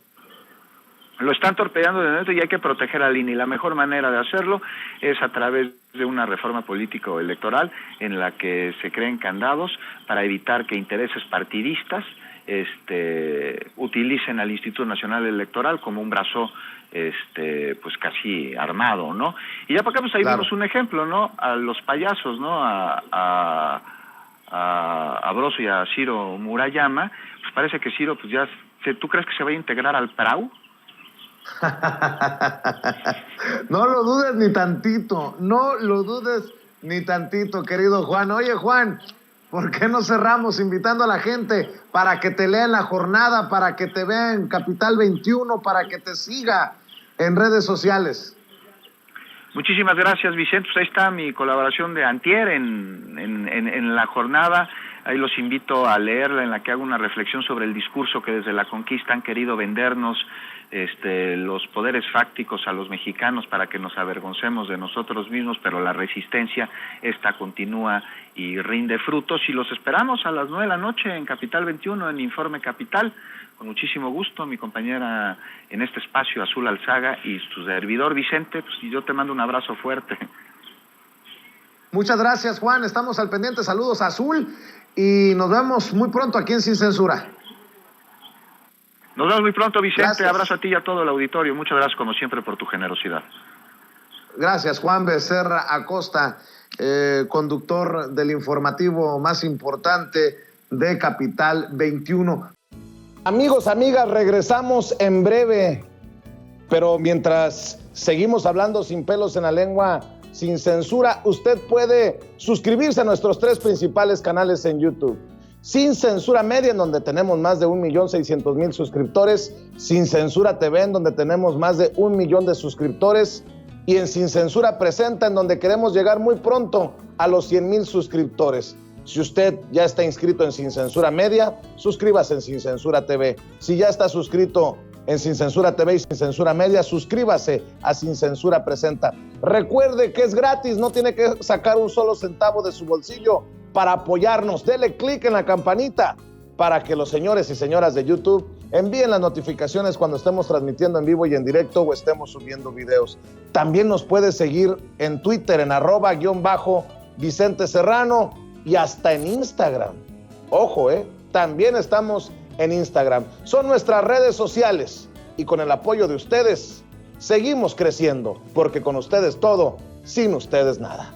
Lo están torpedeando desde adentro y hay que proteger al INE. Y la mejor manera de hacerlo es a través de una reforma político-electoral en la que se creen candados para evitar que intereses partidistas utilicen al Instituto Nacional Electoral como un brazo pues casi armado, ¿no? Y ya para acá pues ahí vimos un ejemplo, ¿no? A los payasos, ¿no? A Broso y a Ciro Murayama, pues parece que Ciro pues ya, ¿tú crees que se va a integrar al PRAU? No lo dudes ni tantito, no lo dudes ni tantito, querido Juan. Oye, Juan, ¿por qué no cerramos invitando a la gente para que te lea en la jornada, para que te vea en Capital 21, para que te siga en redes sociales? Muchísimas gracias, Vicente. Pues ahí está mi colaboración de antier en la jornada. Ahí los invito a leerla, en la que hago una reflexión sobre el discurso que desde la conquista han querido vendernos los poderes fácticos a los mexicanos para que nos avergoncemos de nosotros mismos, pero la resistencia esta continúa y rinde frutos. Y los esperamos a las 9 de la noche en Capital 21, en Informe Capital. Con muchísimo gusto, mi compañera en este espacio, Azul Alzaga, y su servidor Vicente, pues yo te mando un abrazo fuerte. Muchas gracias, Juan. Estamos al pendiente. Saludos a Azul y nos vemos muy pronto aquí en Sin Censura. Nos vemos muy pronto, Vicente. Gracias. Abrazo a ti y a todo el auditorio. Muchas gracias, como siempre, por tu generosidad. Gracias, Juan Becerra Acosta, conductor del informativo más importante de Capital 21. Amigos, amigas, regresamos en breve, pero mientras seguimos hablando sin pelos en la lengua, sin censura, usted puede suscribirse a nuestros 3 principales canales en YouTube. Sin Censura Media, en donde tenemos más de 1,600,000 suscriptores, Sin Censura TV, en donde tenemos más de 1 millón de suscriptores, y en Sin Censura Presenta, en donde queremos llegar muy pronto a los 100,000 suscriptores. Si usted ya está inscrito en Sin Censura Media, suscríbase en Sin Censura TV. Si ya está suscrito en Sin Censura TV y Sin Censura Media, suscríbase a Sin Censura Presenta. Recuerde que es gratis, no tiene que sacar un solo centavo de su bolsillo para apoyarnos. Dele clic en la campanita para que los señores y señoras de YouTube envíen las notificaciones cuando estemos transmitiendo en vivo y en directo o estemos subiendo videos. También nos puede seguir en Twitter en @Vicente Serrano y hasta en Instagram. Ojo, también estamos en Instagram. Son nuestras redes sociales y con el apoyo de ustedes seguimos creciendo, porque con ustedes todo, sin ustedes nada.